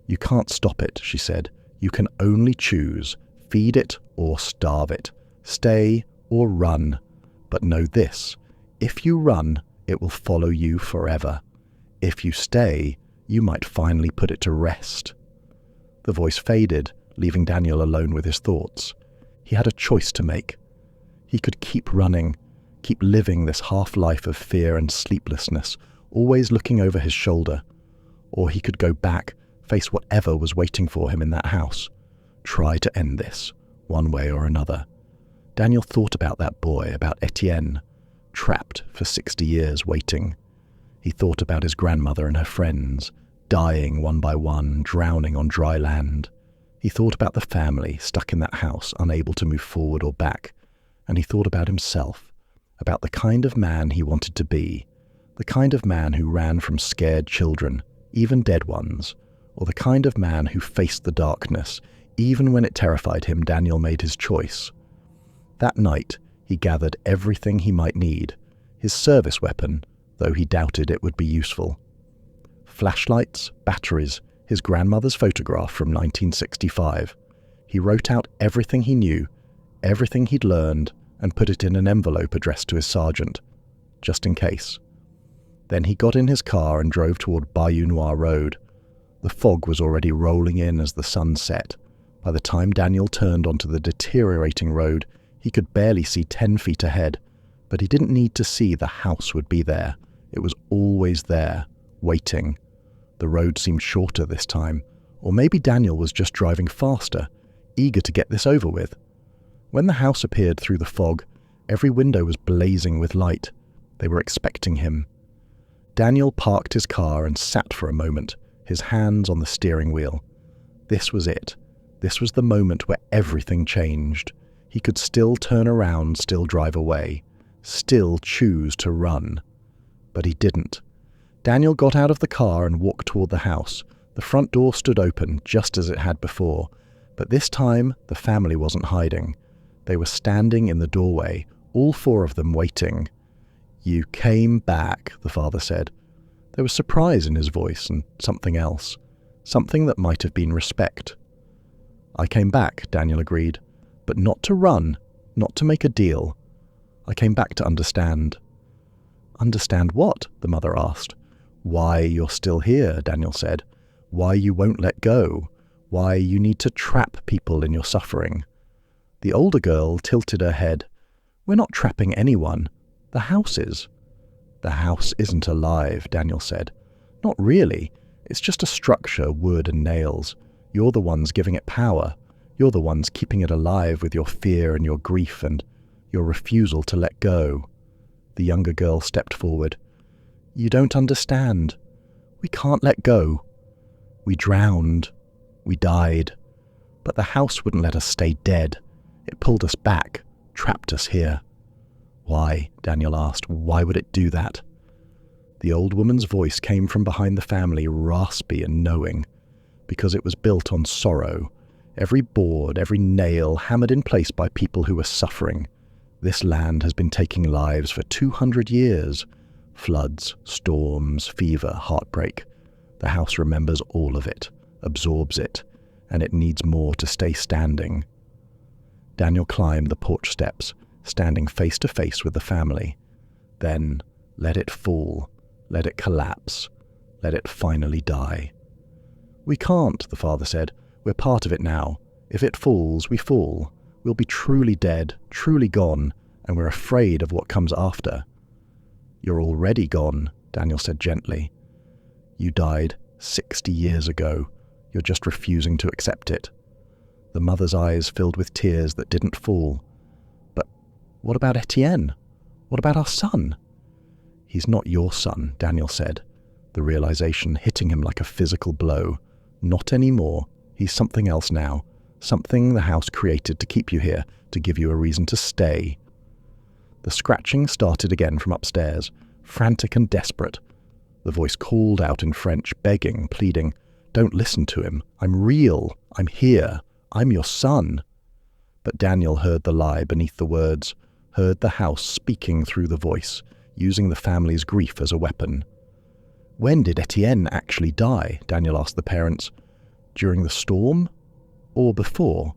"You can't stop it," she said. "You can only choose. Feed it or starve it. Stay or run. But know this. If you run, it will follow you forever. If you stay, you might finally put it to rest." The voice faded, leaving Daniel alone with his thoughts. He had a choice to make. He could keep running, keep living this half-life of fear and sleeplessness, always looking over his shoulder. Or he could go back, face whatever was waiting for him in that house. Try to end this, one way or another. Daniel thought about that boy, about Etienne, trapped for 60 years waiting. He thought about his grandmother and her friends, dying one by one, drowning on dry land. He thought about the family stuck in that house, unable to move forward or back. And he thought about himself, about the kind of man he wanted to be, the kind of man who ran from scared children, even dead ones, or the kind of man who faced the darkness, even when it terrified him. Daniel made his choice. That night, he gathered everything he might need, his service weapon, though he doubted it would be useful. Flashlights, batteries, his grandmother's photograph from 1965. He wrote out everything he knew, everything he'd learned, and put it in an envelope addressed to his sergeant, just in case. Then he got in his car and drove toward Bayou Noir Road. The fog was already rolling in as the sun set. By the time Daniel turned onto the deteriorating road, he could barely see 10 feet ahead, but he didn't need to see. The house would be there. It was always there, waiting. The road seemed shorter this time, or maybe Daniel was just driving faster, eager to get this over with. When the house appeared through the fog, every window was blazing with light. They were expecting him. Daniel parked his car and sat for a moment, his hands on the steering wheel. This was it. This was the moment where everything changed. He could still turn around, still drive away, still choose to run. But he didn't. Daniel got out of the car and walked toward the house. The front door stood open, just as it had before. But this time, the family wasn't hiding. They were standing in the doorway, all 4 of them waiting. "You came back," the father said. There was surprise in his voice and something else, something that might have been respect. "I came back," Daniel agreed, "but not to run, not to make a deal. I came back to understand." "Understand what?" the mother asked. "Why you're still here," Daniel said. "Why you won't let go. Why you need to trap people in your suffering." The older girl tilted her head. "We're not trapping anyone. The house is." "The house isn't alive," Daniel said. "Not really. It's just a structure, wood and nails. You're the ones giving it power. You're the ones keeping it alive with your fear and your grief and your refusal to let go." The younger girl stepped forward. "You don't understand. We can't let go. We drowned. We died. But the house wouldn't let us stay dead. It pulled us back, trapped us here." "Why?" Daniel asked. "Why would it do that?" The old woman's voice came from behind the family, raspy and knowing. "Because it was built on sorrow. Every board, every nail hammered in place by people who were suffering. This land has been taking lives for 200 years. Floods, storms, fever, heartbreak. The house remembers all of it, absorbs it, and it needs more to stay standing." Daniel climbed the porch steps, standing face to face with the family. Then, let it fall, let it collapse, let it finally die. "We can't," the father said. "We're part of it now. If it falls, we fall. We'll be truly dead, truly gone, and we're afraid of what comes after." "You're already gone," Daniel said gently. "You died 60 years ago. You're just refusing to accept it." The mother's eyes filled with tears that didn't fall. "But what about Etienne? What about our son?" "He's not your son," Daniel said, the realization hitting him like a physical blow. "Not anymore. He's something else now. Something the house created to keep you here, to give you a reason to stay." The scratching started again from upstairs, frantic and desperate. The voice called out in French, begging, pleading, "Don't listen to him. I'm real. I'm here. I'm your son." But Daniel heard the lie beneath the words, heard the house speaking through the voice, using the family's grief as a weapon. "When did Etienne actually die?" Daniel asked the parents. "During the storm? Or before?"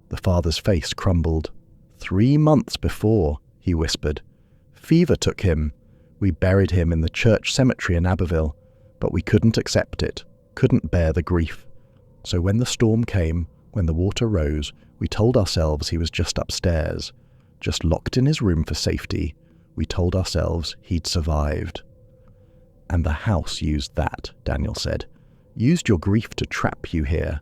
The father's face crumbled. 3 months before," he whispered. "Fever took him. We buried him in the church cemetery in Abbeville, but we couldn't accept it, couldn't bear the grief. So when the storm came, when the water rose, we told ourselves he was just upstairs, just locked in his room for safety. We told ourselves he'd survived." "And the house used that," Daniel said. "Used your grief to trap you here.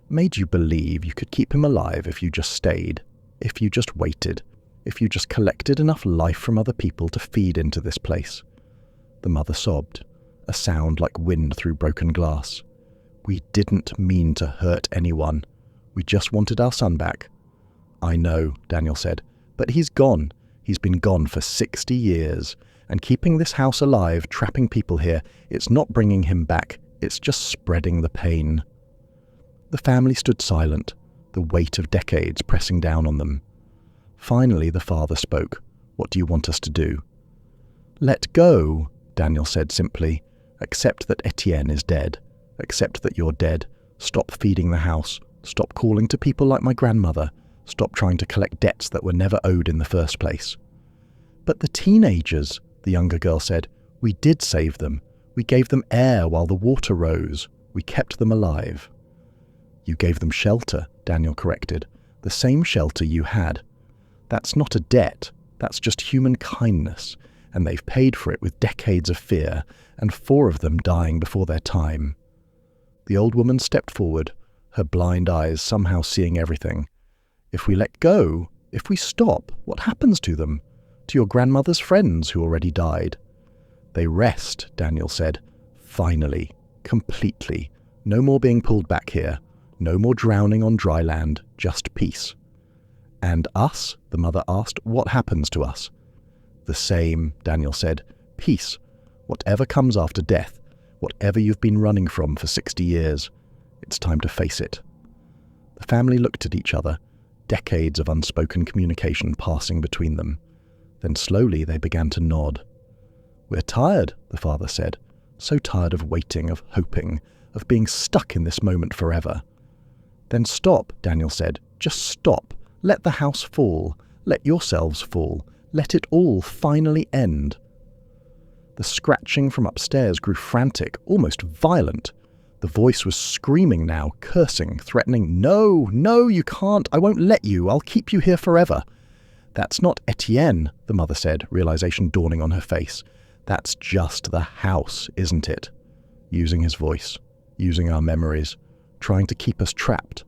Made you believe you could keep him alive if you just stayed, if you just waited, if you just collected enough life from other people to feed into this place." The mother sobbed, a sound like wind through broken glass. "We didn't mean to hurt anyone. We just wanted our son back." "I know," Daniel said, "but he's gone. He's been gone for 60 years. And keeping this house alive, trapping people here, it's not bringing him back. It's just spreading the pain." The family stood silent, the weight of decades pressing down on them. Finally, the father spoke. "What do you want us to do?" "Let go," Daniel said simply. "Accept that Etienne is dead. Accept that you're dead. Stop feeding the house. Stop calling to people like my grandmother. Stop trying to collect debts that were never owed in the first place." "But the teenagers," the younger girl said. "We did save them. We gave them air while the water rose. We kept them alive." "You gave them shelter," Daniel corrected. "The same shelter you had. That's not a debt. That's just human kindness. And they've paid for it with decades of fear, and 4 of them dying before their time." The old woman stepped forward, her blind eyes somehow seeing everything. "If we let go, if we stop, what happens to them? To your grandmother's friends who already died?" "They rest," Daniel said. "Finally. Completely. No more being pulled back here. No more drowning on dry land. Just peace." "And us?" the mother asked. "What happens to us?" "The same," Daniel said. "Peace. Whatever comes after death. Whatever you've been running from for 60 years. It's time to face it." The family looked at each other, decades of unspoken communication passing between them. Then slowly they began to nod. "We're tired," the father said. "So tired of waiting, of hoping, of being stuck in this moment forever." "Then stop," Daniel said. "Just stop. Let the house fall. Let yourselves fall. Let it all finally end." The scratching from upstairs grew frantic, almost violent. The voice was screaming now, cursing, threatening. "No, no, you can't. I won't let you. I'll keep you here forever." "That's not Etienne," the mother said, realization dawning on her face. "That's just the house, isn't it?" Using his voice, using our memories, trying to keep us trapped.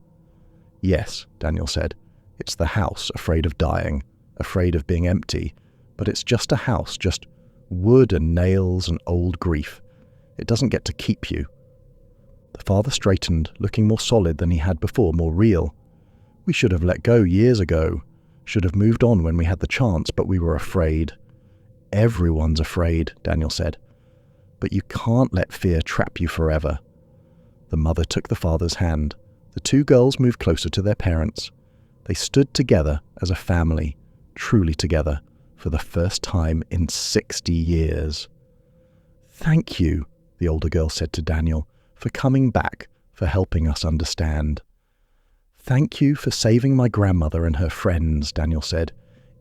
"Yes," Daniel said. "It's the house, afraid of dying, afraid of being empty. But it's just a house, just wood and nails and old grief. It doesn't get to keep you." The father straightened, looking more solid than he had before, more real. "We should have let go years ago. Should have moved on when we had the chance, but we were afraid." "Everyone's afraid," Daniel said. "But you can't let fear trap you forever." The mother took the father's hand. The 2 girls moved closer to their parents. They stood together as a family, truly together, for the first time in 60 years. "Thank you," the older girl said to Daniel, "for coming back, for helping us understand." "Thank you for saving my grandmother and her friends," Daniel said,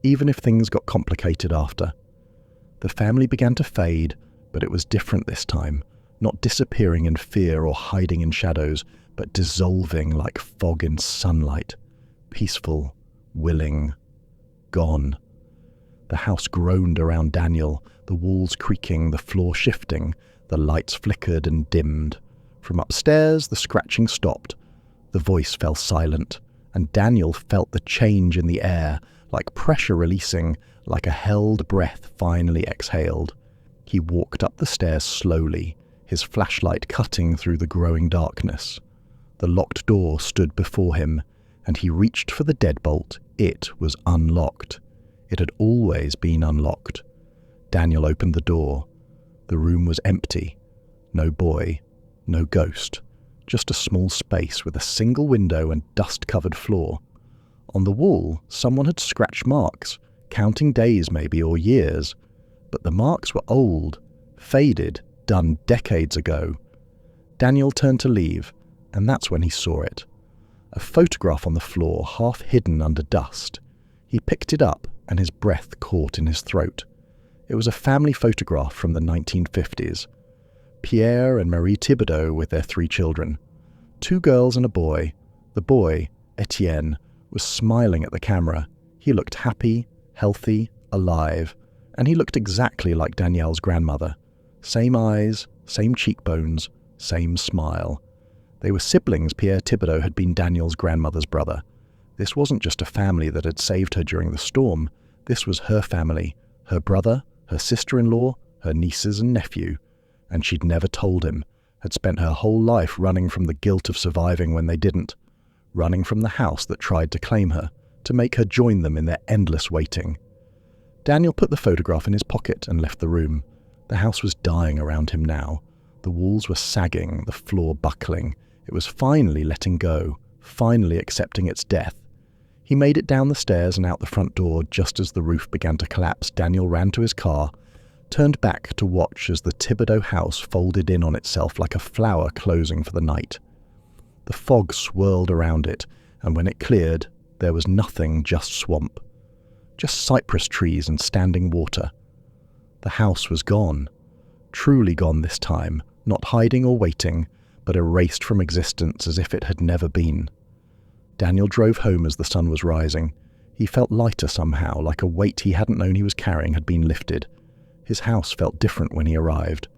"even if things got complicated after." The family began to fade, but it was different this time, not disappearing in fear or hiding in shadows, but dissolving like fog in sunlight, peaceful, willing, gone. The house groaned around Daniel, the walls creaking, the floor shifting, the lights flickered and dimmed. From upstairs, the scratching stopped. The voice fell silent, and Daniel felt the change in the air, like pressure releasing, like a held breath finally exhaled. He walked up the stairs slowly, his flashlight cutting through the growing darkness. The locked door stood before him, and he reached for the deadbolt. It was unlocked. It had always been unlocked. Daniel opened the door. The room was empty. No boy, no ghost, just a small space with a single window and dust-covered floor. On the wall, someone had scratched marks, counting days maybe or years, but the marks were old, faded, done decades ago. Daniel turned to leave, and that's when he saw it. A photograph on the floor, half hidden under dust. He picked it up, and his breath caught in his throat. It was a family photograph from the 1950s. Pierre and Marie Thibodeaux with their 3 children. 2 girls and a boy. The boy, Etienne, was smiling at the camera. He looked happy, healthy, alive, and he looked exactly like Danielle's grandmother. Same eyes, same cheekbones, same smile. They were siblings. Pierre Thibodeaux had been Danielle's grandmother's brother. This wasn't just a family that had saved her during the storm. This was her family, her brother, her sister-in-law, her nieces and nephew. And she'd never told him, had spent her whole life running from the guilt of surviving when they didn't, running from the house that tried to claim her, to make her join them in their endless waiting. Daniel put the photograph in his pocket and left the room. The house was dying around him now. The walls were sagging, the floor buckling. It was finally letting go, finally accepting its death. He made it down the stairs and out the front door just as the roof began to collapse. Daniel ran to his car, turned back to watch as the Thibodeaux house folded in on itself like a flower closing for the night. The fog swirled around it, and when it cleared, there was nothing, just swamp. Just cypress trees and standing water. The house was gone. Truly gone this time, not hiding or waiting, but erased from existence as if it had never been. Daniel drove home as the sun was rising. He felt lighter somehow, like a weight he hadn't known he was carrying had been lifted. His house felt different when he arrived.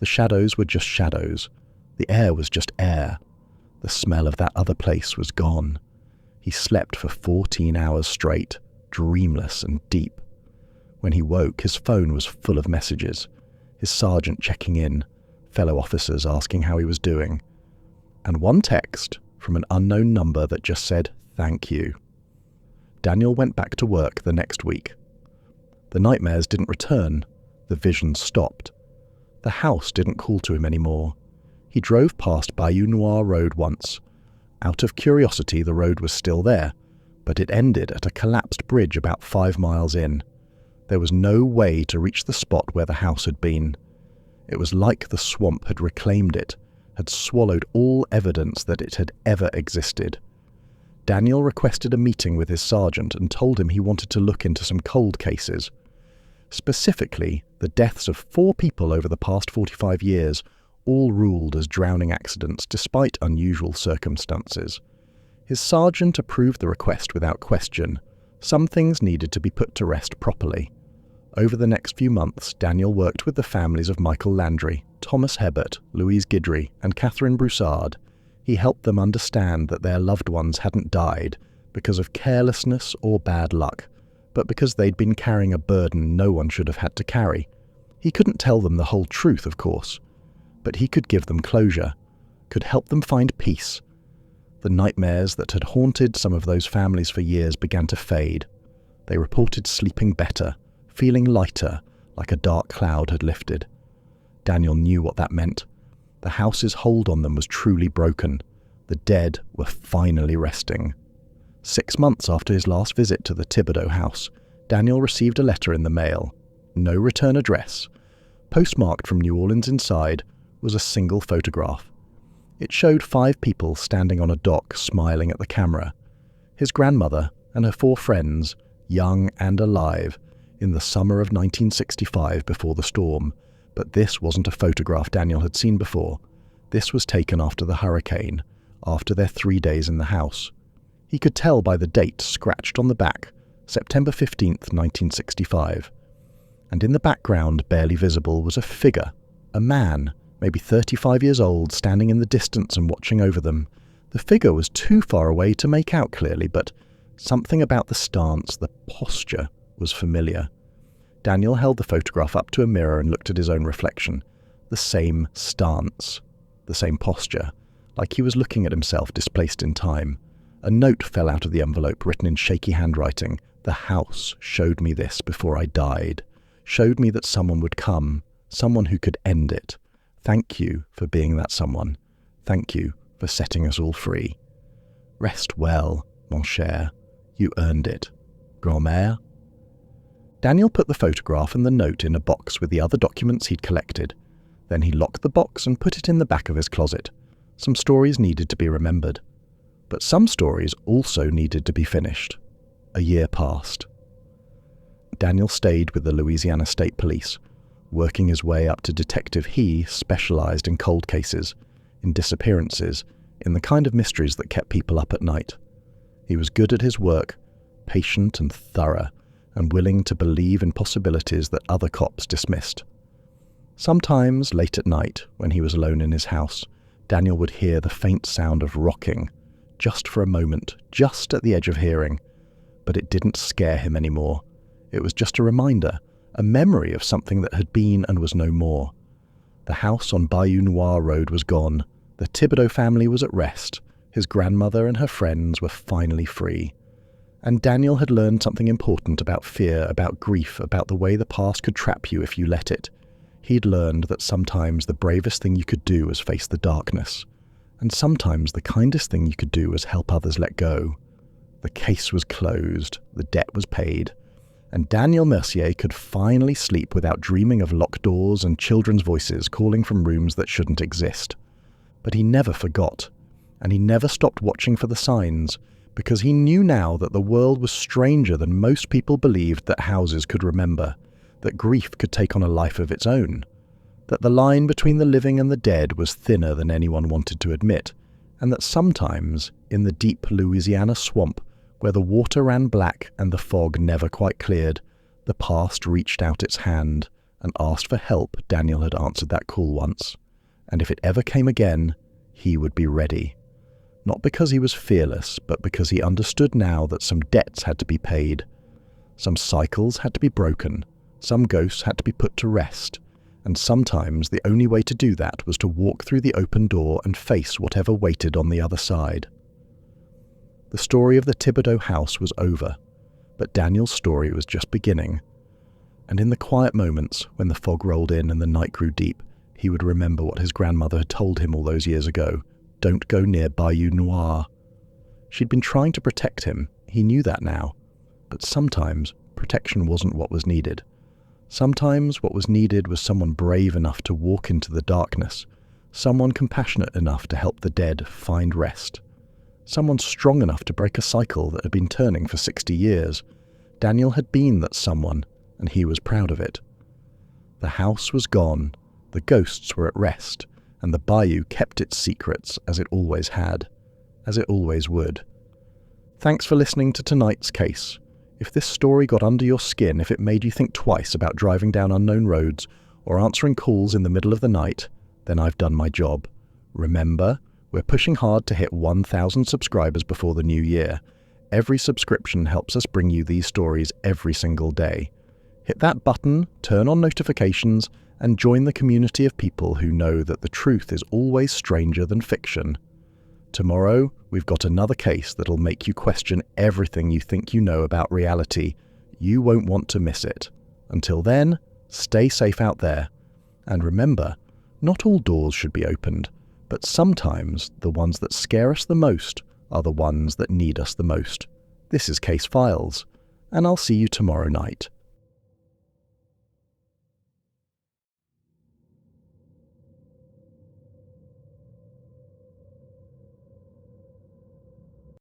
The shadows were just shadows. The air was just air. The smell of that other place was gone. He slept for 14 hours straight, dreamless and deep. When he woke, his phone was full of messages. His sergeant checking in, fellow officers asking how he was doing, and one text from an unknown number that just said, "Thank you." Daniel went back to work the next week. The nightmares didn't return. The visions stopped. The house didn't call to him anymore. He drove past Bayou Noir Road once. Out of curiosity, the road was still there, but it ended at a collapsed bridge about 5 miles in. There was no way to reach the spot where the house had been. It was like the swamp had reclaimed it, had swallowed all evidence that it had ever existed. Daniel requested a meeting with his sergeant and told him he wanted to look into some cold cases. Specifically, the deaths of 4 people over the past 45 years, all ruled as drowning accidents despite unusual circumstances. His sergeant approved the request without question. Some things needed to be put to rest properly. Over the next few months, Daniel worked with the families of Michael Landry, Thomas Hebert, Louise Guidry, and Catherine Broussard. He helped them understand that their loved ones hadn't died because of carelessness or bad luck, but because they'd been carrying a burden no one should have had to carry. He couldn't tell them the whole truth, of course, but he could give them closure, could help them find peace. The nightmares that had haunted some of those families for years began to fade. They reported sleeping better, feeling lighter, like a dark cloud had lifted. Daniel knew what that meant. The house's hold on them was truly broken. The dead were finally resting. 6 months after his last visit to the Thibodeaux house, Daniel received a letter in the mail. No return address. Postmarked from New Orleans inside was a single photograph. It showed 5 people standing on a dock smiling at the camera. His grandmother and her 4 friends, young and alive, in the summer of 1965 before the storm. But this wasn't a photograph Daniel had seen before. This was taken after the hurricane, after their 3 days in the house. He could tell by the date scratched on the back, September 15th, 1965. And in the background, barely visible, was a figure, a man, maybe 35 years old, standing in the distance and watching over them. The figure was too far away to make out clearly, but something about the stance, the posture, was familiar. Daniel held the photograph up to a mirror and looked at his own reflection. The same stance, the same posture, like he was looking at himself displaced in time. A note fell out of the envelope, written in shaky handwriting. The house showed me this before I died, showed me that someone would come, someone who could end it. Thank you for being that someone. Thank you for setting us all free. Rest well, mon cher. You earned it. Grand-mère? Daniel put the photograph and the note in a box with the other documents he'd collected. Then he locked the box and put it in the back of his closet. Some stories needed to be remembered. But some stories also needed to be finished. A year passed. Daniel stayed with the Louisiana State Police, working his way up to detective. He specialized in cold cases, in disappearances, in the kind of mysteries that kept people up at night. He was good at his work, patient and thorough, and willing to believe in possibilities that other cops dismissed. Sometimes, late at night, when he was alone in his house, Daniel would hear the faint sound of rocking, just for a moment, just at the edge of hearing. But it didn't scare him anymore. It was just a reminder, a memory of something that had been and was no more. The house on Bayou Noir Road was gone. The Thibodeaux family was at rest. His grandmother and her friends were finally free. And Daniel had learned something important about fear, about grief, about the way the past could trap you if you let it. He'd learned that sometimes the bravest thing you could do was face the darkness. And sometimes the kindest thing you could do was help others let go. The case was closed, the debt was paid, and Daniel Mercier could finally sleep without dreaming of locked doors and children's voices calling from rooms that shouldn't exist. But he never forgot, and he never stopped watching for the signs, because he knew now that the world was stranger than most people believed that houses could remember, that grief could take on a life of its own, that the line between the living and the dead was thinner than anyone wanted to admit, and that sometimes, in the deep Louisiana swamp, where the water ran black and the fog never quite cleared, the past reached out its hand and asked for help. Daniel had answered that call once, and if it ever came again, he would be ready. Not because he was fearless, but because he understood now that some debts had to be paid. Some cycles had to be broken, some ghosts had to be put to rest, and sometimes the only way to do that was to walk through the open door and face whatever waited on the other side. The story of the Thibodeaux house was over, but Daniel's story was just beginning. And in the quiet moments, when the fog rolled in and the night grew deep, he would remember what his grandmother had told him all those years ago. Don't go near Bayou Noir. She'd been trying to protect him, he knew that now. But sometimes, protection wasn't what was needed. Sometimes what was needed was someone brave enough to walk into the darkness, someone compassionate enough to help the dead find rest. Someone strong enough to break a cycle that had been turning for 60 years. Daniel had been that someone, and he was proud of it. The house was gone, the ghosts were at rest, and the bayou kept its secrets as it always had, as it always would. Thanks for listening to tonight's case. If this story got under your skin, if it made you think twice about driving down unknown roads or answering calls in the middle of the night, then I've done my job. Remember, we're pushing hard to hit 1,000 subscribers before the new year. Every subscription helps us bring you these stories every single day. Hit that button, turn on notifications, and join the community of people who know that the truth is always stranger than fiction. Tomorrow, we've got another case that'll make you question everything you think you know about reality. You won't want to miss it. Until then, stay safe out there. And remember, not all doors should be opened, but sometimes the ones that scare us the most are the ones that need us the most. This is Case Files, and I'll see you tomorrow night.